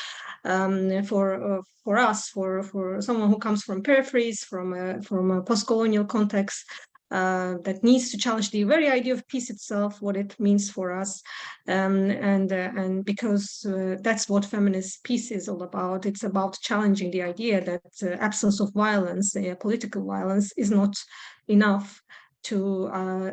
for us, for someone who comes from peripheries, from a post-colonial context. That needs to challenge the very idea of peace itself, what it means for us, and because that's what feminist peace is all about. It's about challenging the idea that absence of violence, political violence, is not enough to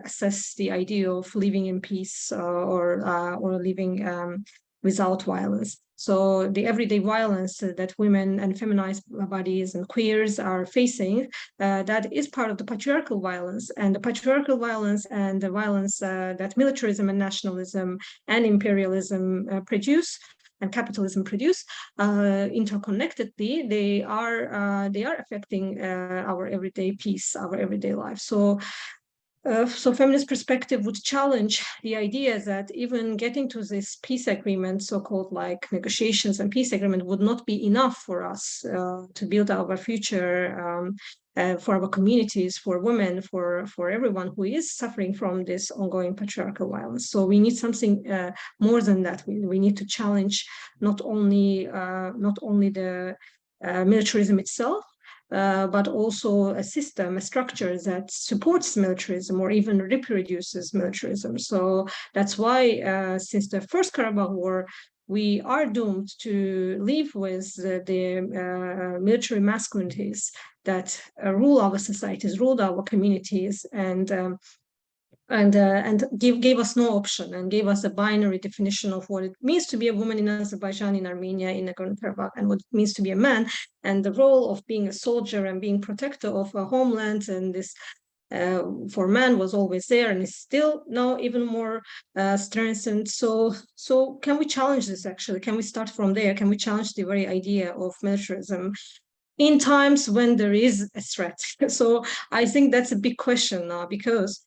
assess the idea of living in peace or living without violence. So the everyday violence that women and feminized bodies and queers are facing, that is part of the patriarchal violence. And the patriarchal violence and the violence that militarism and nationalism and imperialism produce and capitalism produce interconnectedly, they are affecting our everyday peace, our everyday life. So feminist perspective would challenge the idea that even getting to this peace agreement, so-called like negotiations and peace agreement, would not be enough for us to build our future for our communities, for women, for everyone who is suffering from this ongoing patriarchal violence. So we need something more than that. We need to challenge not only the militarism itself, but also a system, a structure that supports militarism or even reproduces militarism. So that's why since the First Karabakh War, we are doomed to live with the military masculinities that rule our societies, rule our communities, and gave us no option and gave us a binary definition of what it means to be a woman in Azerbaijan, in Armenia, in Nagorno-Karabakh, and what it means to be a man, and the role of being a soldier and being protector of a homeland. And this for man was always there and is still now even more strengthened. So can we challenge this actually? Can we start from there? Can we challenge the very idea of militarism in times when there is a threat? So I think that's a big question now, because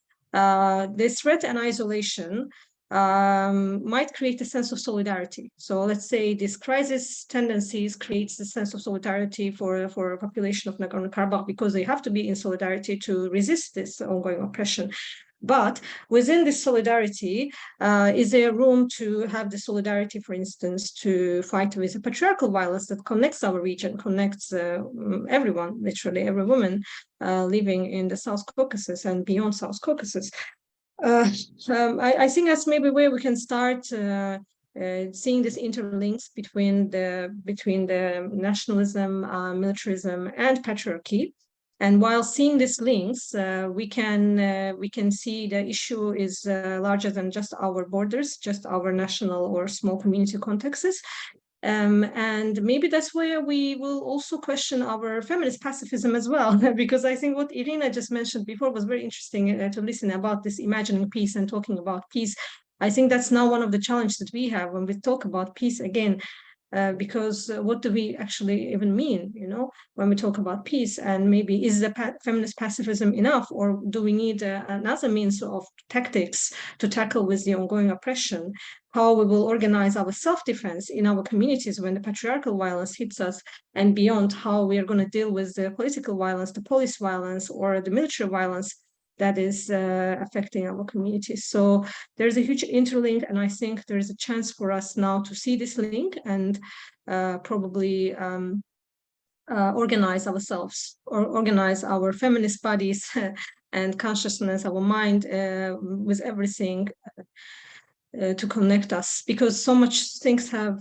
this threat and isolation might create a sense of solidarity. So let's say this crisis tendencies creates a sense of solidarity for a population of Nagorno-Karabakh, because they have to be in solidarity to resist this ongoing oppression. But within this solidarity, is there room to have the solidarity, for instance, to fight with the patriarchal violence that connects our region, connects everyone, literally every woman living in the South Caucasus and beyond South Caucasus? I think that's maybe where we can start seeing these interlinks between the nationalism, militarism, and patriarchy. And while seeing these links, we can see the issue is larger than just our borders, just our national or small community contexts. And maybe that's where we will also question our feminist pacifism as well, because I think what Irina just mentioned before was very interesting to listen about this imagining peace and talking about peace. I think that's now one of the challenges that we have when we talk about peace again. Because what do we actually even mean, when we talk about peace? And maybe is the feminist pacifism enough, or do we need another means of tactics to tackle with the ongoing oppression? How we will organize our self-defense in our communities when the patriarchal violence hits us, and beyond, how we are going to deal with the political violence, the police violence, or the military violence that is affecting our communities. So there's a huge interlink, and I think there's a chance for us now to see this link and probably organize ourselves, or organize our feminist bodies and consciousness, our mind, with everything to connect us, because so much things have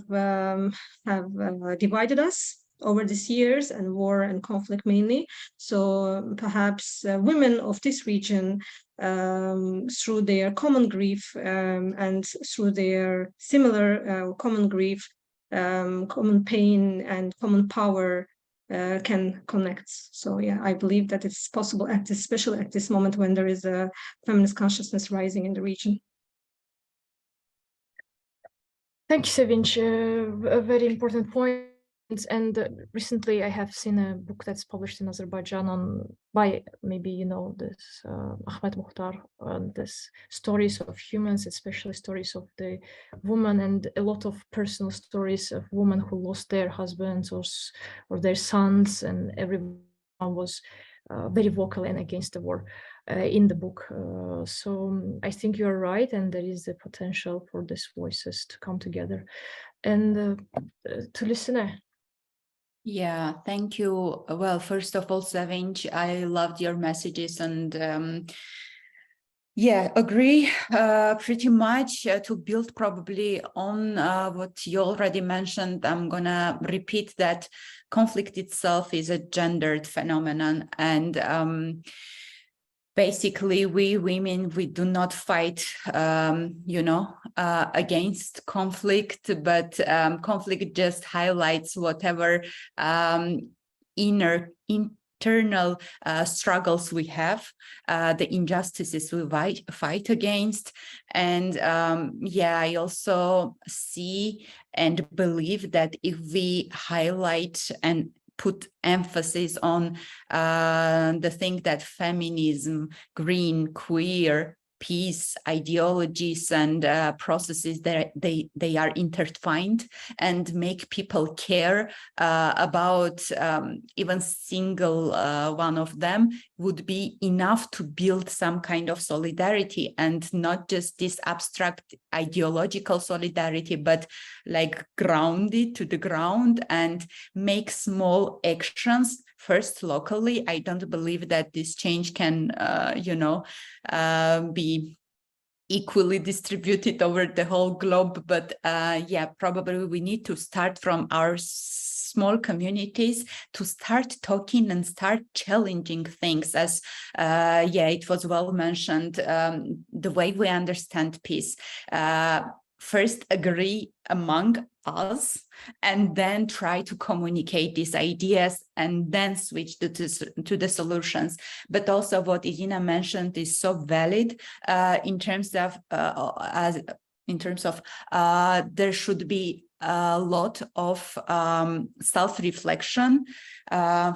divided us over these years, and war and conflict mainly. So perhaps women of this region, through their common grief and through their similar common grief, common pain and common power, can connect. So yeah, I believe that it's possible, especially at this moment when there is a feminist consciousness rising in the region.
Thank you, Sevinch. A very important point recently I have seen a book that's published in Azerbaijan by maybe you know this Ahmed Mukhtar, this stories of humans, especially stories of the woman, and a lot of personal stories of women who lost their husbands or their sons, and everyone was very vocal and against the war in the book. So I think you're right, and there is the potential for these voices to come together. And to listen.
Yeah, thank you. Well, first of all, Sevinch, I loved your messages, and yeah, agree pretty much. To build probably on what you already mentioned, I'm gonna repeat that conflict itself is a gendered phenomenon, and basically we women, we do not fight against conflict, but conflict just highlights whatever internal struggles we have, the injustices we fight against. And yeah, I also see and believe that if we highlight and put emphasis on the thing that feminism, green, queer, peace ideologies and processes, they are intertwined, and make people care about even single one of them, would be enough to build some kind of solidarity, and not just this abstract ideological solidarity, but like grounded to the ground, and make small actions first locally. I don't believe that this change can be equally distributed over the whole globe, but yeah, probably we need to start from our small communities, to start talking and start challenging things, as yeah, it was well mentioned, the way we understand peace. First agree among us, and then try to communicate these ideas, and then switch to the solutions. But also what Irina mentioned is so valid in terms of there should be a lot of self-reflection,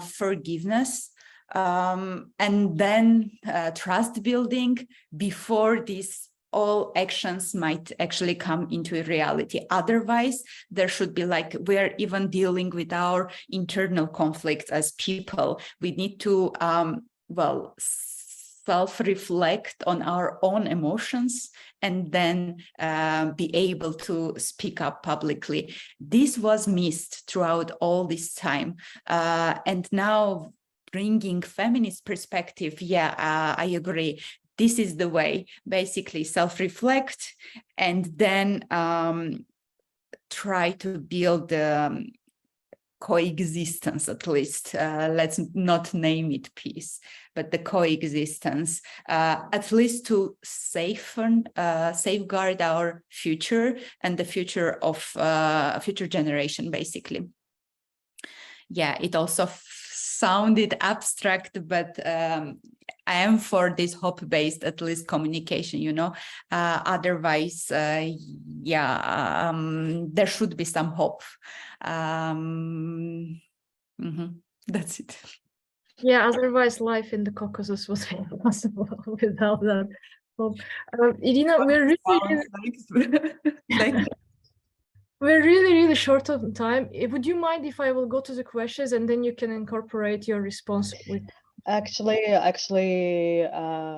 forgiveness, and then trust building before these all actions might actually come into reality. Otherwise, there should be like, we're even dealing with our internal conflicts as people. We need to, self-reflect on our own emotions, and then be able to speak up publicly. This was missed throughout all this time. And now bringing feminist perspective, yeah, I agree. This is the way, basically self-reflect, and then try to build coexistence, at least. Let's not name it peace, but the coexistence, at least to safeguard our future and the future of future generation, basically. Yeah, it also sounded abstract, but I am for this hope-based, at least, communication, otherwise, yeah, there should be some hope. That's it.
Yeah, otherwise life in the Caucasus was impossible without that hope. Irina, we're really short of time. Would you mind if I will go to the questions and then you can incorporate your response with?
Actually,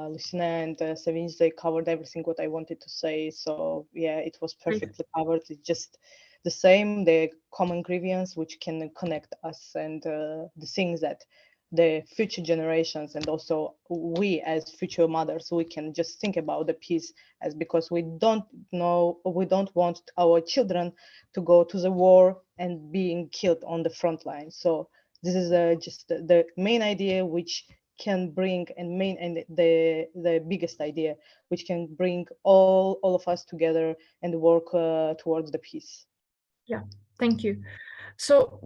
Lucina and Sevinch, they covered everything what I wanted to say. So yeah, it was perfectly covered. It's just the same, the common grievance which can connect us, and the things that the future generations, and also we as future mothers, we can just think about the peace, as because we don't want our children to go to the war and being killed on the front line. So this is just the main idea which can bring, and the biggest idea which can bring all of us together and work towards the peace.
Yeah, thank you. So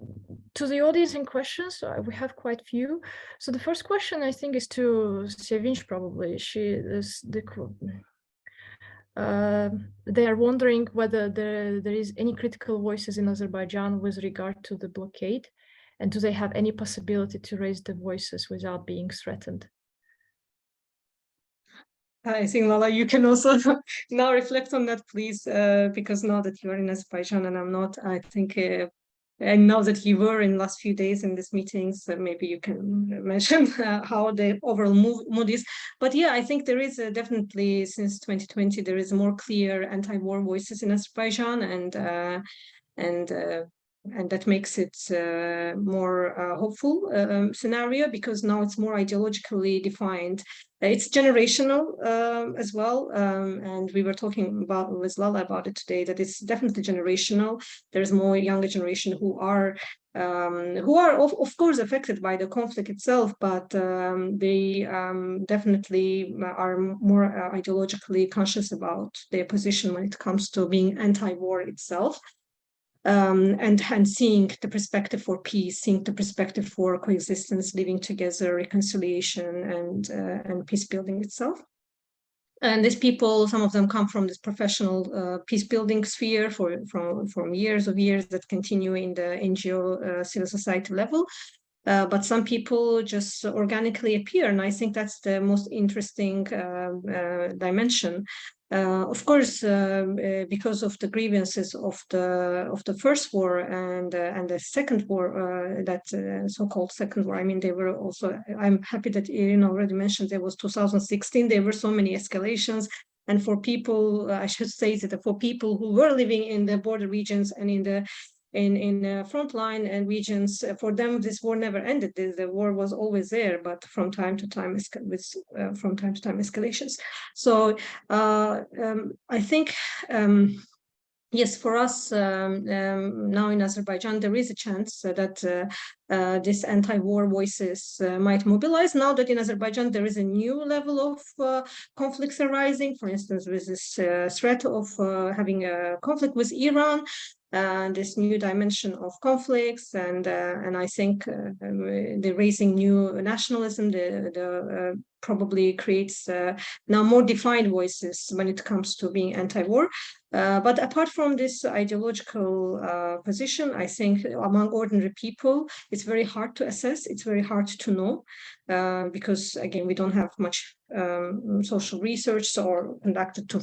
to the audience in questions, we have quite a few. So the first question, I think, is to Sevinch, probably. they are wondering whether there is any critical voices in Azerbaijan with regard to the blockade, and do they have any possibility to raise the voices without being threatened?
I think, Lala, you can also now reflect on that, please, because now that you are in Azerbaijan and I'm not, I think, and now that you were in the last few days in these meetings, maybe you can mention how the overall mood is. But yeah, I think there is definitely, since 2020, there is more clear anti-war voices in Azerbaijan, and that makes it more hopeful scenario, because now it's more ideologically defined. It's generational as well, and we were talking about with Lala about it today, that it's definitely generational. There's more younger generation who are of course affected by the conflict itself, but they definitely are more ideologically conscious about their position when it comes to being anti-war itself. And seeing the perspective for peace, seeing the perspective for coexistence, living together, reconciliation, and peace building itself. And these people, some of them come from this professional peace building sphere from years that continue in the NGO civil society level. But some people just organically appear, and I think that's the most interesting dimension. Of course, because of the grievances of the first war and the second war, that so-called second war. I mean, they were also. I'm happy that Irina already mentioned there was 2016. There were so many escalations, and for people, I should say that for people who were living in the border regions and in the frontline and regions, for them this war never ended. The war was always there, but from time to time escalations. So I think yes, for us now in Azerbaijan, there is a chance that these anti-war voices might mobilize. Now that in Azerbaijan there is a new level of conflicts arising, for instance, with this threat of having a conflict with Iran, this new dimension of conflicts, and I think the raising new nationalism, probably creates now more defined voices when it comes to being anti-war. But apart from this ideological position, I think among ordinary people, it's very hard to assess. It's very hard to know because, again, we don't have much social research or conducted to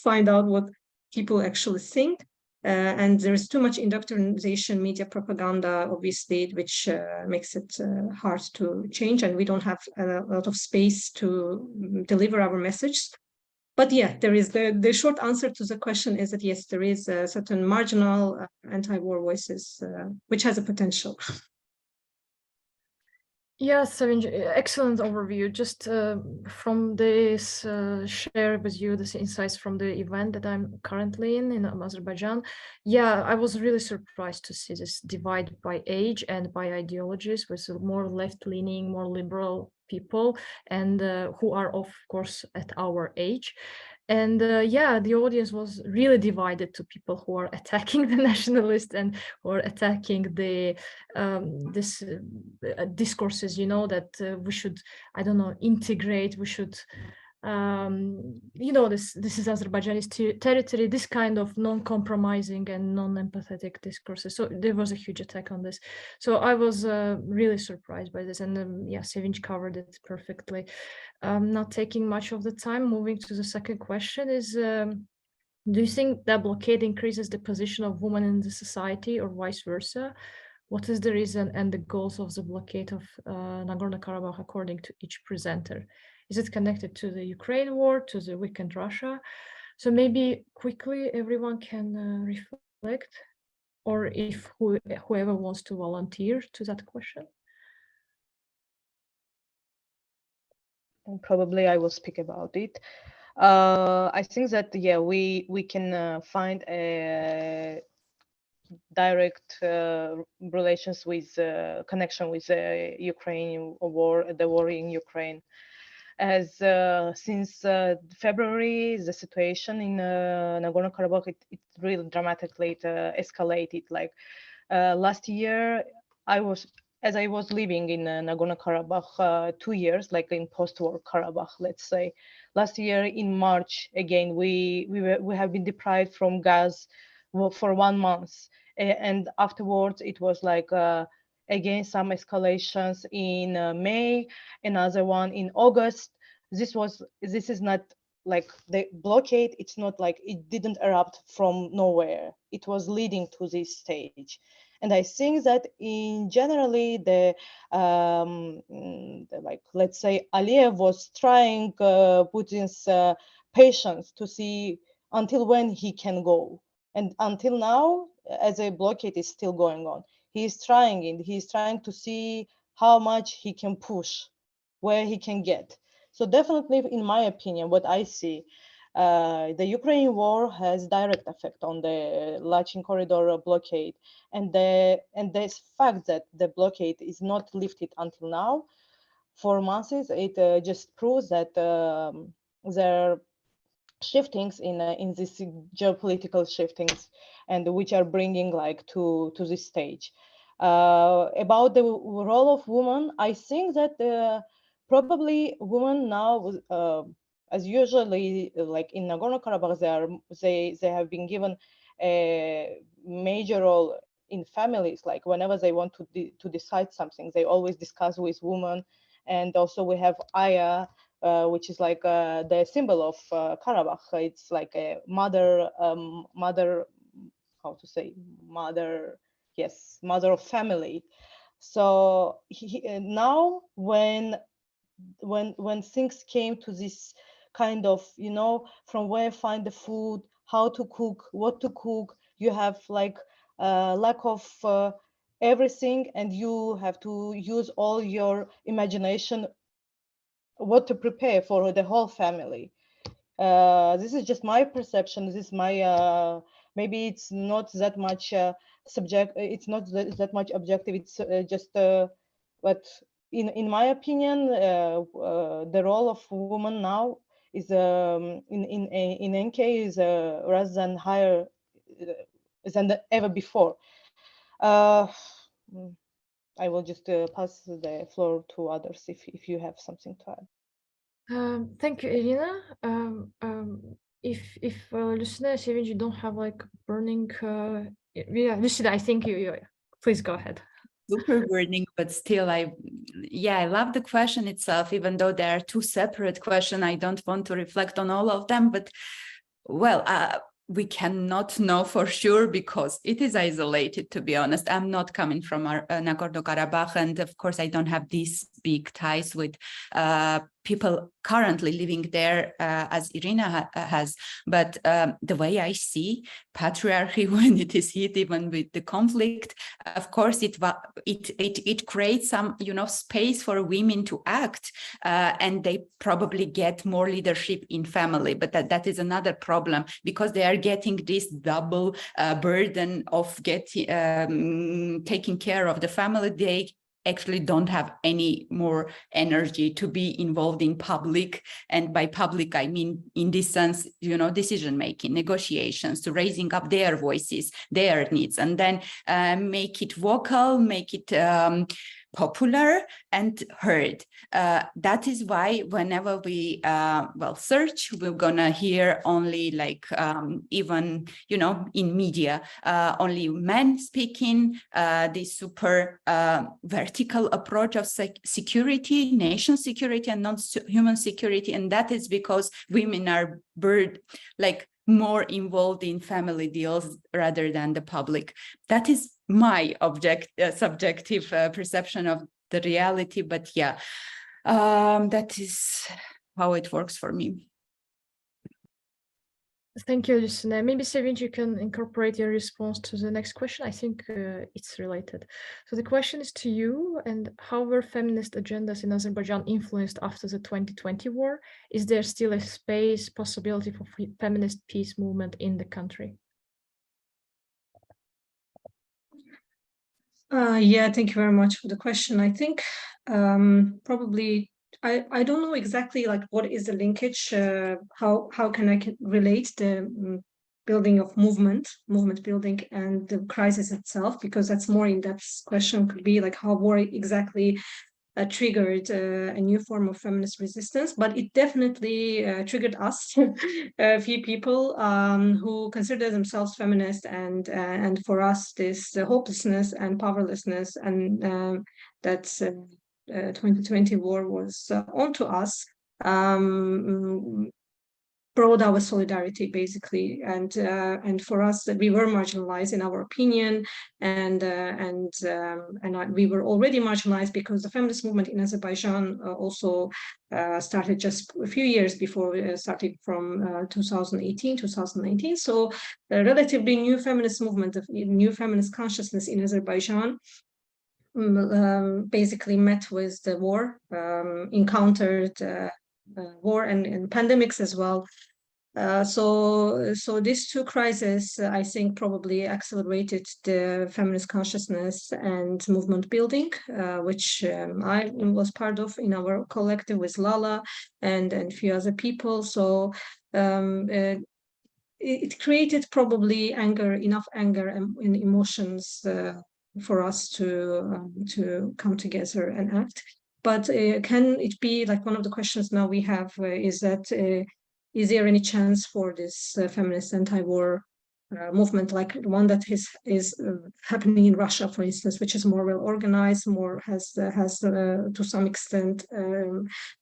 find out what people actually think. And there's too much indoctrination, media propaganda, obviously, which makes it hard to change. And we don't have a lot of space to deliver our message. But yeah, there is the short answer to the question is that yes, there is a certain marginal anti-war voices, which has a potential.
Yes, excellent overview. Just from this share with you this insights from the event that I'm currently in Azerbaijan. Yeah, I was really surprised to see this divide by age and by ideologies, with more left-leaning, more liberal people, and who are of course at our age. And yeah, the audience was really divided to people who are attacking the nationalists and who are attacking the this discourses, you know, that we should, I don't know, integrate, we should, you know, this is Azerbaijani territory, this kind of non-compromising and non-empathetic discourses. So there was a huge attack on this. So I was really surprised by this, and yeah, Sevinç covered it perfectly. Not taking much of the time, moving to the second question is, do you think that blockade increases the position of women in the society or vice versa? What is the reason and the goals of the blockade of Nagorno-Karabakh according to each presenter? Is it connected to the Ukraine war, to the weakened Russia? So maybe quickly everyone can reflect, or if whoever wants to volunteer to that question.
Probably I will speak about it. I think that yeah, we can find a direct relations with connection with the Ukraine war, the war in Ukraine, as since February the situation in Nagorno-Karabakh it really dramatically escalated. Like last year, I was living in Nagorno-Karabakh 2 years, like in post-war Karabakh, let's say. last year in March, again, we have been deprived from gas for 1 month. And afterwards, it was like, again, some escalations in May, another one in August. This is not like the blockade. It's not like it didn't erupt from nowhere. It was leading to this stage. And I think that in generally like, let's say, Aliyev was trying Putin's patience to see until when he can go. And until now, as a blockade is still going on, he's trying to see how much he can push, where he can get. So definitely, in my opinion, what I see, the Ukraine war has direct effect on the Lachin Corridor blockade, and the fact that the blockade is not lifted until now, for months, it just proves that there are shiftings in this geopolitical shiftings, and which are bringing like to this stage. About the role of women, I think that probably women now, as usually, like in Nagorno-Karabakh, they have been given a major role in families. Like whenever they want to decide something, they always discuss with women. And also we have Aya, which is like the symbol of Karabakh. It's like a mother, how to say, mother, yes, mother of family. So now when things came to this kind of, from where find the food, how to cook, what to cook, you have like lack of everything, and you have to use all your imagination what to prepare for the whole family. This is just my perception. This is my maybe it's not that much it's not that much objective. It's just but in my opinion, the role of woman now is in NK is rather than higher than ever before. I will just pass the floor to others if you have something to add.
Thank you, Irina. If Lucina and Sevinci, you don't have like burning, yeah, Lucina, I think you please go ahead.
Super burning, but still, I love the question itself, even though there are two separate questions. I don't want to reflect on all of them, but well, we cannot know for sure because it is isolated, to be honest. I'm not coming from Nagorno-Karabakh, and of course, I don't have these big ties with people currently living there as Irina has. But the way I see patriarchy when it is hit, even with the conflict, of course, it creates some space for women to act, and they probably get more leadership in family. But that is another problem because they are getting this double burden of taking care of the family. They actually don't have any more energy to be involved in public. And by public, I mean, in this sense, decision-making, negotiations, to raising up their voices, their needs, and then make it vocal, make it popular and heard. That is why whenever we search, we're gonna hear only like even in media only men speaking, this super vertical approach of security, nation security, and non-human security, and that is because women are more involved in family deals rather than the public. That is my subjective perception of the reality, but yeah, that is how it works for me.
Thank you, Lucina. Maybe Sevinci, you can incorporate your response to the next question. I think it's related. So the question is to you, and how were feminist agendas in Azerbaijan influenced after the 2020 war? Is there still a space, possibility for feminist peace movement in the country?
Yeah, thank you very much for the question. I think probably I don't know exactly like what is the linkage. How can I relate the building of movement building and the crisis itself, because that's more in-depth question. Could be like how war exactly triggered a new form of feminist resistance, but it definitely triggered us, a few people who consider themselves feminist, and for us this hopelessness and powerlessness and that 2020 war was onto us brought our solidarity basically, and for us we were marginalized in our opinion, and we were already marginalized because the feminist movement in Azerbaijan also started just a few years before, starting from 2018-2019. So a relatively new feminist movement, of new feminist consciousness in Azerbaijan basically met with the war, encountered war and pandemics as well. So these two crises, I think, probably accelerated the feminist consciousness and movement building, which I was part of in our collective with Lala and a few other people. So it created probably enough anger and emotions for us to come together and act. But can it be, like, one of the questions now we have is that is there any chance for this feminist anti-war movement, like one that is happening in Russia, for instance, which is more well organized, more has to some extent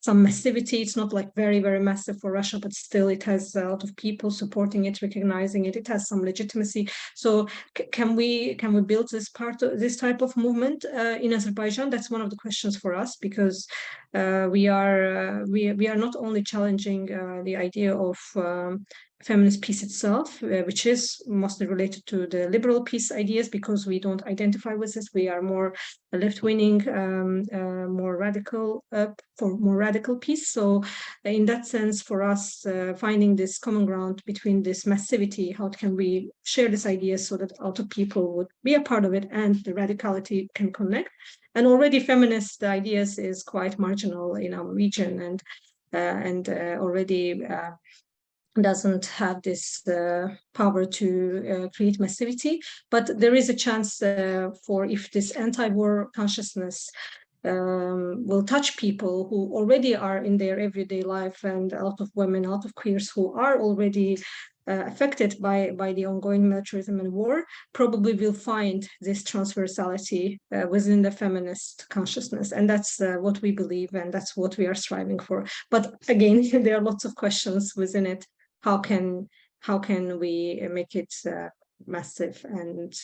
some massivity. It's not like very, very massive for Russia, but still it has a lot of people supporting it, recognizing it. It has some legitimacy. So can we build this type of movement in Azerbaijan? That's one of the questions for us, because we are not only challenging the idea of feminist peace itself, which is mostly related to the liberal peace ideas, because we don't identify with this. We are more left-wing, more radical, for more radical peace. So in that sense, for us, finding this common ground between this massivity, how can we share these ideas so that a lot of people would be a part of it and the radicality can connect? And already feminist ideas is quite marginal in our region, and already doesn't have this power to create massivity. But there is a chance for, if this anti-war consciousness will touch people who already are in their everyday life, and a lot of women, a lot of queers who are already affected by the ongoing militarism and war, probably will find this transversality within the feminist consciousness. And that's what we believe, and that's what we are striving for. But again, there are lots of questions within it. How can we make it massive and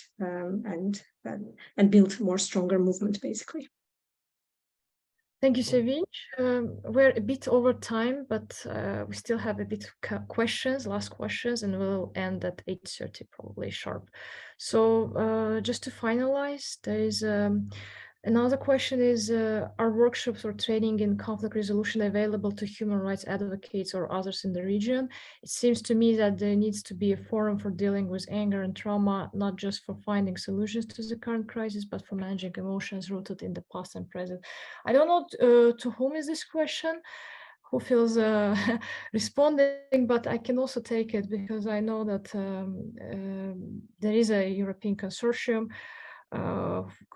build more stronger movement, basically?
Thank you, Sevinch. We're a bit over time, but we still have a bit of questions, last questions, and we'll end at 8:30 probably sharp. So just to finalize, there is another question is, are workshops or training in conflict resolution available to human rights advocates or others in the region? It seems to me that there needs to be a forum for dealing with anger and trauma, not just for finding solutions to the current crisis, but for managing emotions rooted in the past and present. I don't know to whom is this question, who feels responding, but I can also take it, because I know that there is a European consortium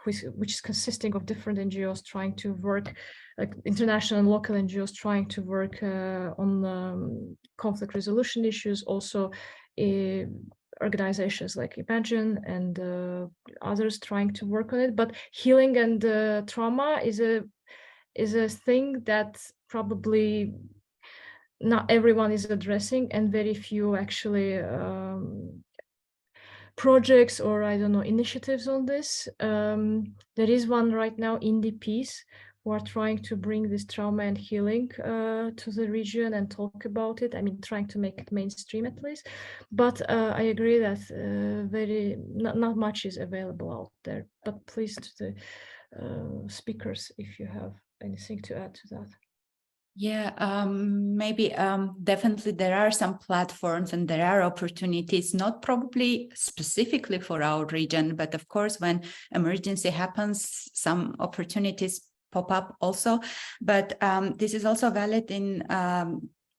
which is consisting of different NGOs trying to work, like international and local NGOs trying to work on conflict resolution issues. Also, organizations like Imagine and others trying to work on it. But healing and trauma is a thing that probably not everyone is addressing, and very few actually projects or, I don't know, initiatives on this. There is one right now, Indie Peace, who are trying to bring this trauma and healing to the region and talk about it. I mean, trying to make it mainstream at least. But I agree that not much is available out there. But please, to the speakers, if you have anything to add to that.
Yeah, maybe definitely there are some platforms and there are opportunities, not probably specifically for our region, but of course, when emergency happens, some opportunities pop up also. But this is also valid in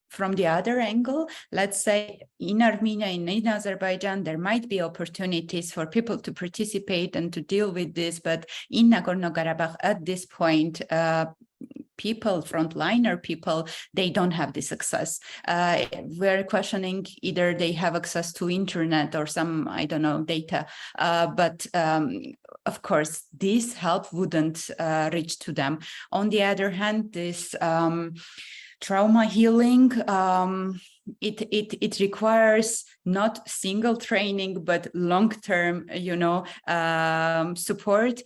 from the other angle, let's say in Armenia, in Azerbaijan, there might be opportunities for people to participate and to deal with this, but in Nagorno-Karabakh at this point, people, frontliner people, they don't have this access. We're questioning either they have access to internet or some, I don't know, data, but of course, this help wouldn't reach to them. On the other hand, this trauma healing, it requires not single training, but long-term, support.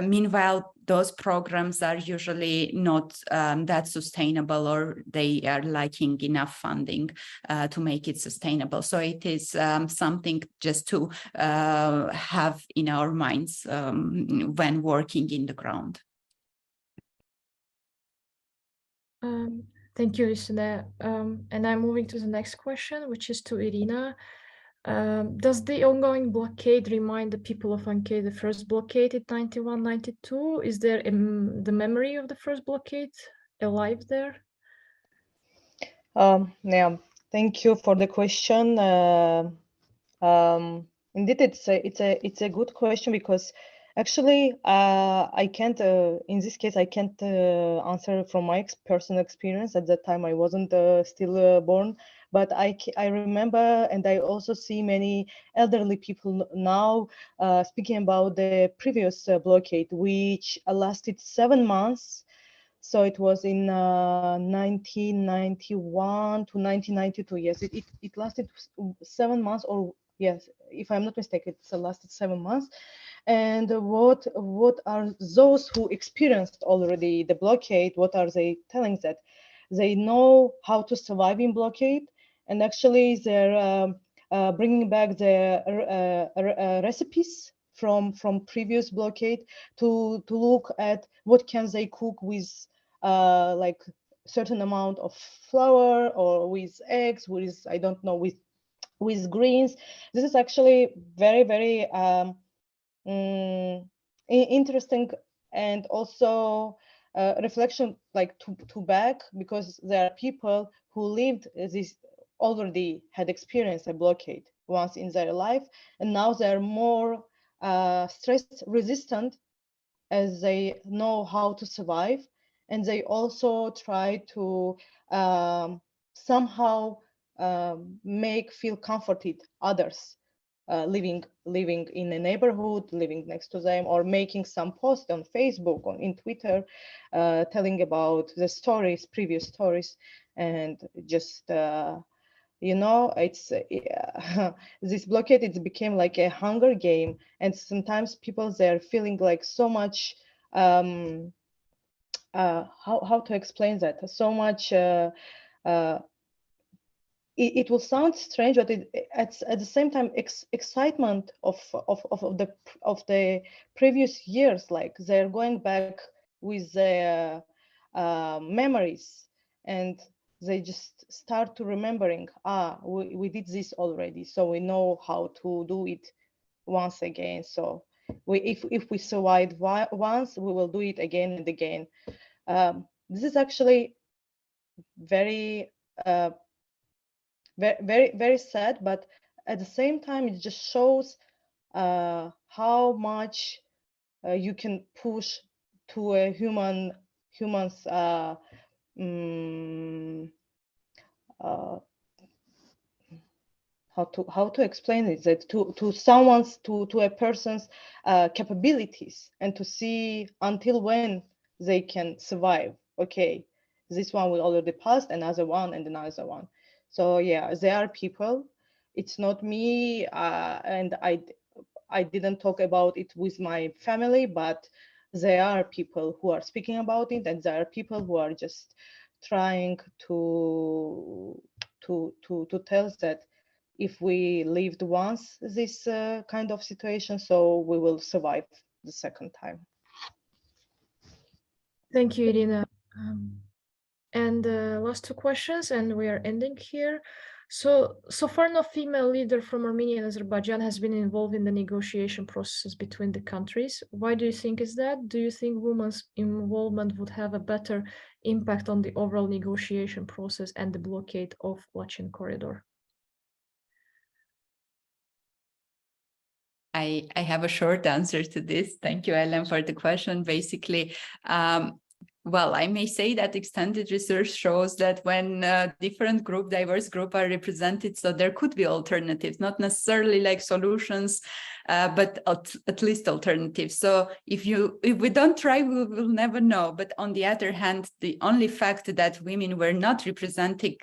Meanwhile, those programs are usually not that sustainable, or they are lacking enough funding to make it sustainable. So it is something just to have in our minds when working in the ground.
Thank you, Isina. And I'm moving to the next question, which is to Irina. Does the ongoing blockade remind the people of Ankara the first blockade in 91-92? Is there the memory of the first blockade alive there?
Yeah, thank you for the question. Indeed, it's a good question, because actually I can't in this case I can't answer from my personal experience. At that time I wasn't still born, but I remember, and I also see many elderly people now speaking about the previous blockade, which lasted 7 months. So it was in 1991 to 1992. Yes, it lasted 7 months, or yes, if I'm not mistaken, it lasted 7 months. And what are those who experienced already the blockade? What are they telling? That they know how to survive in blockade, and actually they're bringing back the recipes from previous blockade to look at what can they cook with like certain amount of flour, or with eggs, with, I don't know, with greens. This is actually very, very interesting, and also reflection like to back, because there are people who lived this, already had experienced a blockade once in their life, and now they're more stress resistant, as they know how to survive, and they also try to somehow feel comforted others living in a neighborhood, living next to them, or making some post on Facebook or in Twitter, telling about the stories, previous stories, and just it's this blockade, it became like a hunger game, and sometimes people, they're feeling like so much how to explain that, so much it will sound strange, but at the same time excitement of the previous years, like they're going back with their memories, and they just start to remembering, we did this already, so we know how to do it once again. So if we survived once, we will do it again and again. This is actually very very sad, but at the same time it just shows how much you can push to a human's how to explain it, that to a person's capabilities, and to see until when they can survive. Okay, this one we already passed, another one and another one. So yeah, there are people, it's not me, and I didn't talk about it with my family, but there are people who are speaking about it, and there are people who are just trying to tell that if we lived once this kind of situation, so we will survive the second time.
Thank you, Irina. And last two questions, and we are ending here. So far, no female leader from Armenia and Azerbaijan has been involved in the negotiation process between the countries. Why do you think is that? Do you think women's involvement would have a better impact on the overall negotiation process and the blockade of Lachin Corridor?
I have a short answer to this. Thank you, Ellen, for the question. Basically, well, I may say that extended research shows that when different diverse groups are represented, so there could be alternatives, not necessarily like solutions, but at least alternatives. So if we don't try, we will never know. But on the other hand, the only fact that women were not represented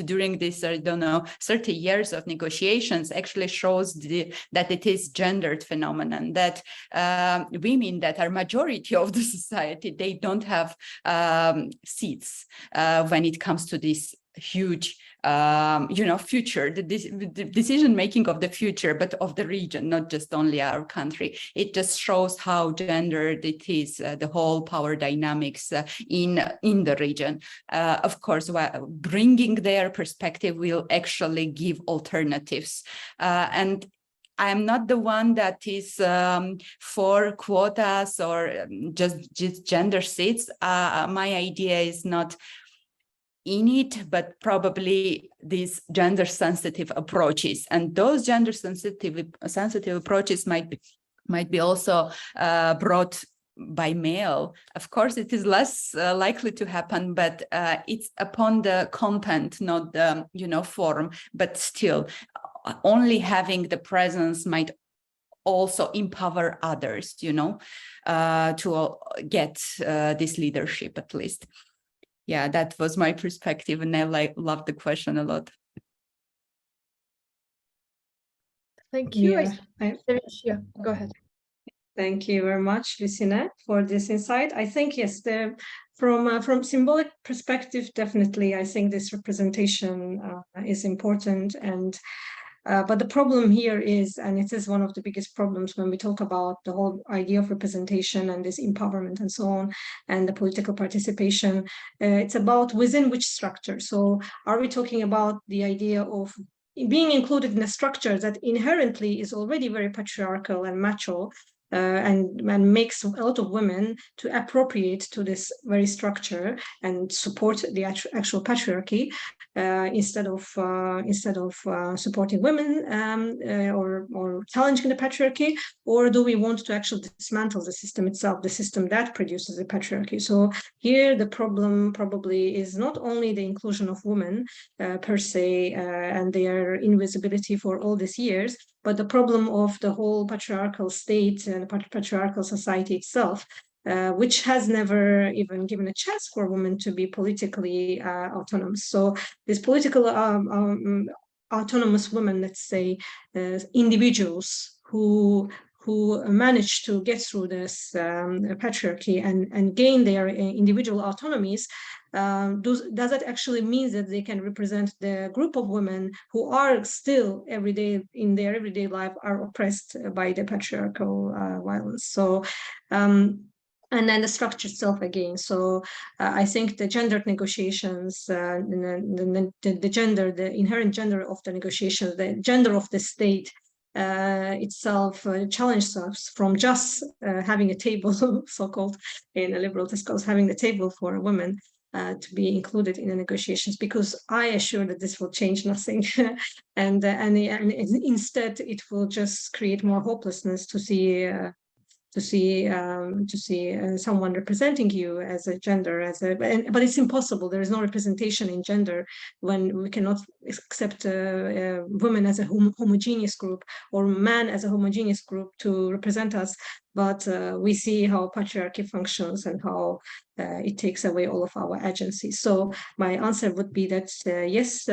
during this, I don't know, 30 years of negotiations actually shows that it is gendered phenomenon, that women that are majority of the society, they don't have seats when it comes to this huge future, the decision making of the future, but of the region, not just only our country. It just shows how gendered it is, the whole power dynamics in the region. Of course, bringing their perspective will actually give alternatives. And I'm not the one that is for quotas or just gender seats. My idea is not in it, but probably these gender sensitive approaches, and those gender sensitive approaches might be also brought by mail. Of course, it is less likely to happen, but it's upon the content, not the form. But still, only having the presence might also empower others, to get this leadership at least. Yeah, that was my perspective, and I love the question a lot.
Thank you.
Yeah,
go ahead.
Thank you very much, Lucina, for this insight. I think, yes, from symbolic perspective, definitely, I think this representation is important. And but the problem here is, and it is one of the biggest problems when we talk about the whole idea of representation and this empowerment and so on, and the political participation, it's about within which structure. So are we talking about the idea of being included in a structure that inherently is already very patriarchal and macho, and makes a lot of women to appropriate to this very structure and support the actual patriarchy, instead of supporting women or challenging the patriarchy? Or do we want to actually dismantle the system itself, the system that produces the patriarchy? So here the problem probably is not only the inclusion of women per se, and their invisibility for all these years, but the problem of the whole patriarchal state and patriarchal society itself, which has never even given a chance for women to be politically autonomous. So these political autonomous women, let's say, individuals who manage to get through this patriarchy and gain their individual autonomies, does that actually mean that they can represent the group of women who are still in their everyday life are oppressed by the patriarchal violence? So and then the structure itself again. So I think the gendered negotiations, the inherent gender of the negotiations, the gender of the state itself challenged us from just having a table, so-called in a liberal discourse, having the table for women to be included in the negotiations, because I assure that this will change nothing, and instead it will just create more hopelessness to see someone representing you as a gender, but it's impossible. There is no representation in gender when we cannot accept women as a homogeneous group or man as a homogeneous group to represent us. But we see how patriarchy functions and how it takes away all of our agency. So my answer would be that yes,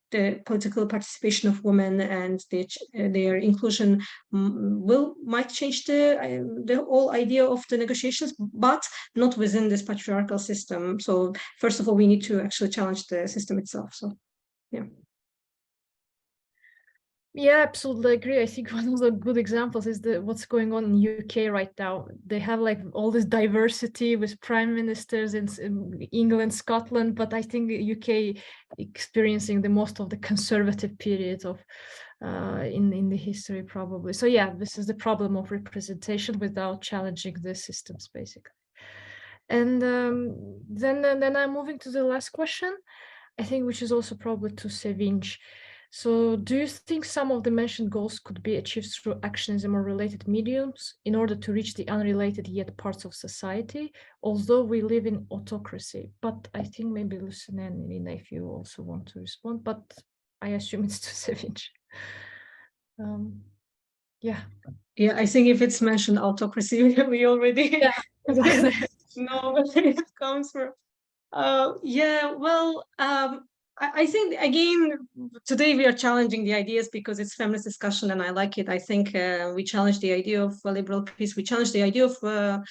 the political participation of women and their inclusion might change the whole idea of the negotiations, but not within this patriarchal system. So first of all, we need to actually challenge the system itself. So yeah.
Yeah, absolutely agree. I think one of the good examples is what's going on in UK right now. They have like all this diversity with prime ministers in England, Scotland, but I think UK experiencing the most of the conservative period of in the history probably. So yeah, this is the problem of representation without challenging the systems basically. And then I'm moving to the last question, I think, which is also probably to Sevinch. So do you think some of the mentioned goals could be achieved through actionism or related mediums in order to reach the unrelated yet parts of society, although we live in autocracy? But I think maybe Lucina and Nina, if you also want to respond, but I assume it's to Sevinch. Yeah.
Yeah, I think if it's mentioned autocracy, we already
Exactly.
know where it comes from. Yeah, well, I think, again, today we are challenging the ideas because it's feminist discussion and I like it. I think we challenge the idea of liberal peace. We challenge the idea of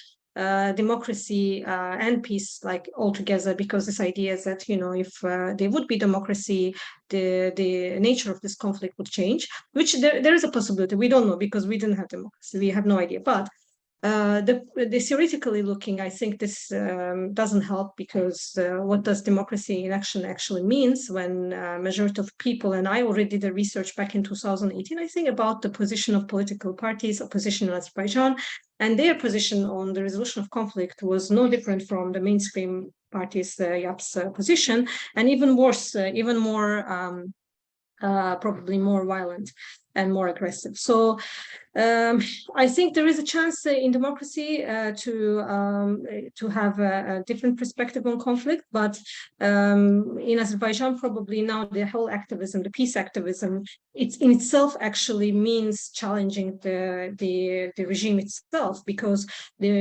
democracy and peace, like, altogether, because this idea is that, you know, if there would be democracy, the nature of this conflict would change, which there is a possibility. We don't know because we didn't have democracy. We have no idea. But the theoretically looking, I think this doesn't help, because what does democracy in action actually means when majority of people, and I already did the research back in 2018, I think, about the position of political parties, opposition in Azerbaijan, and their position on the resolution of conflict was no different from the mainstream parties, YAP's position, and even worse, even more, probably more violent and more aggressive. So I think there is a chance in democracy to have a different perspective on conflict, but in Azerbaijan, probably now the whole activism, the peace activism, it in itself actually means challenging the regime itself, because the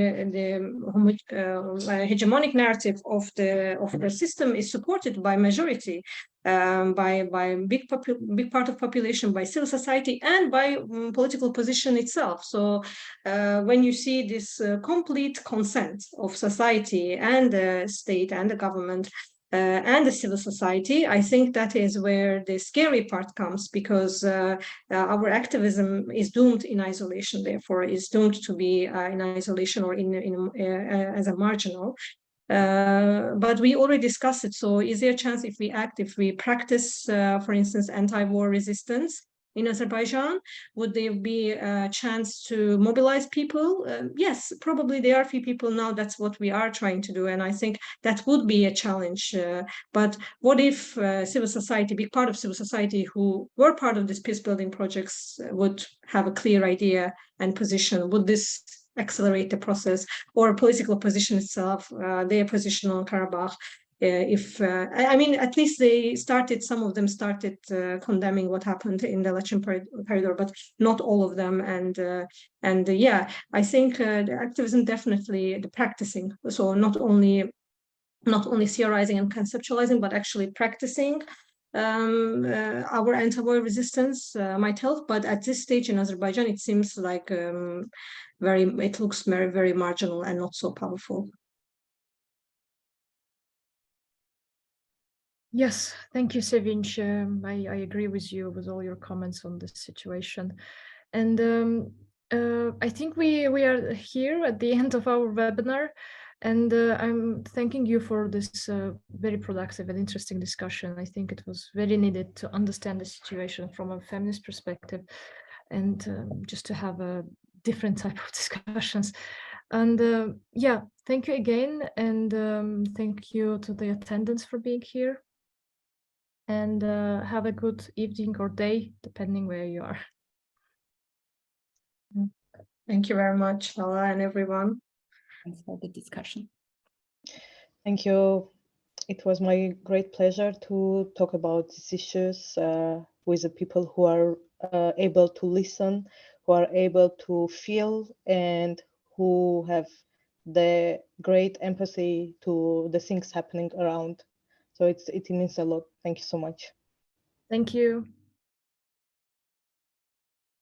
hegemonic narrative of the system is supported by majority. By big part of population, by civil society, and by political position itself. So when you see this complete consent of society and the state and the government and the civil society, I think that is where the scary part comes, because our activism is doomed in isolation, therefore is doomed to be in isolation or as a marginal. But we already discussed it. So is there a chance if we act, if we practice, for instance, anti-war resistance in Azerbaijan, would there be a chance to mobilize people? Yes, probably there are a few people now. That's what we are trying to do. And I think that would be a challenge. But what if civil society, big part of civil society who were part of these peace building projects would have a clear idea and position? Would this accelerate the process, or political position itself, their position on Karabakh? I mean, at least some of them started condemning what happened in the Lachin Corridor, but not all of them. And yeah, I think the activism, definitely the practicing. So not only theorizing and conceptualizing, but actually practicing our anti-war resistance might help. But at this stage in Azerbaijan, it seems like it looks very, very marginal and not so powerful.
Yes, thank you, Sevinch. I agree with you with all your comments on this situation. And I think we are here at the end of our webinar. And I'm thanking you for this very productive and interesting discussion. I think it was very needed to understand the situation from a feminist perspective, and just to have a different type of discussions. And yeah, thank you again. And thank you to the attendants for being here. And have a good evening or day, depending where you are.
Thank you very much, Hala, and everyone.
Thanks for the discussion.
Thank you. It was my great pleasure to talk about these issues with the people who are able to listen, who are able to feel, and who have the great empathy to the things happening around. So it means a lot. Thank you so much.
Thank you.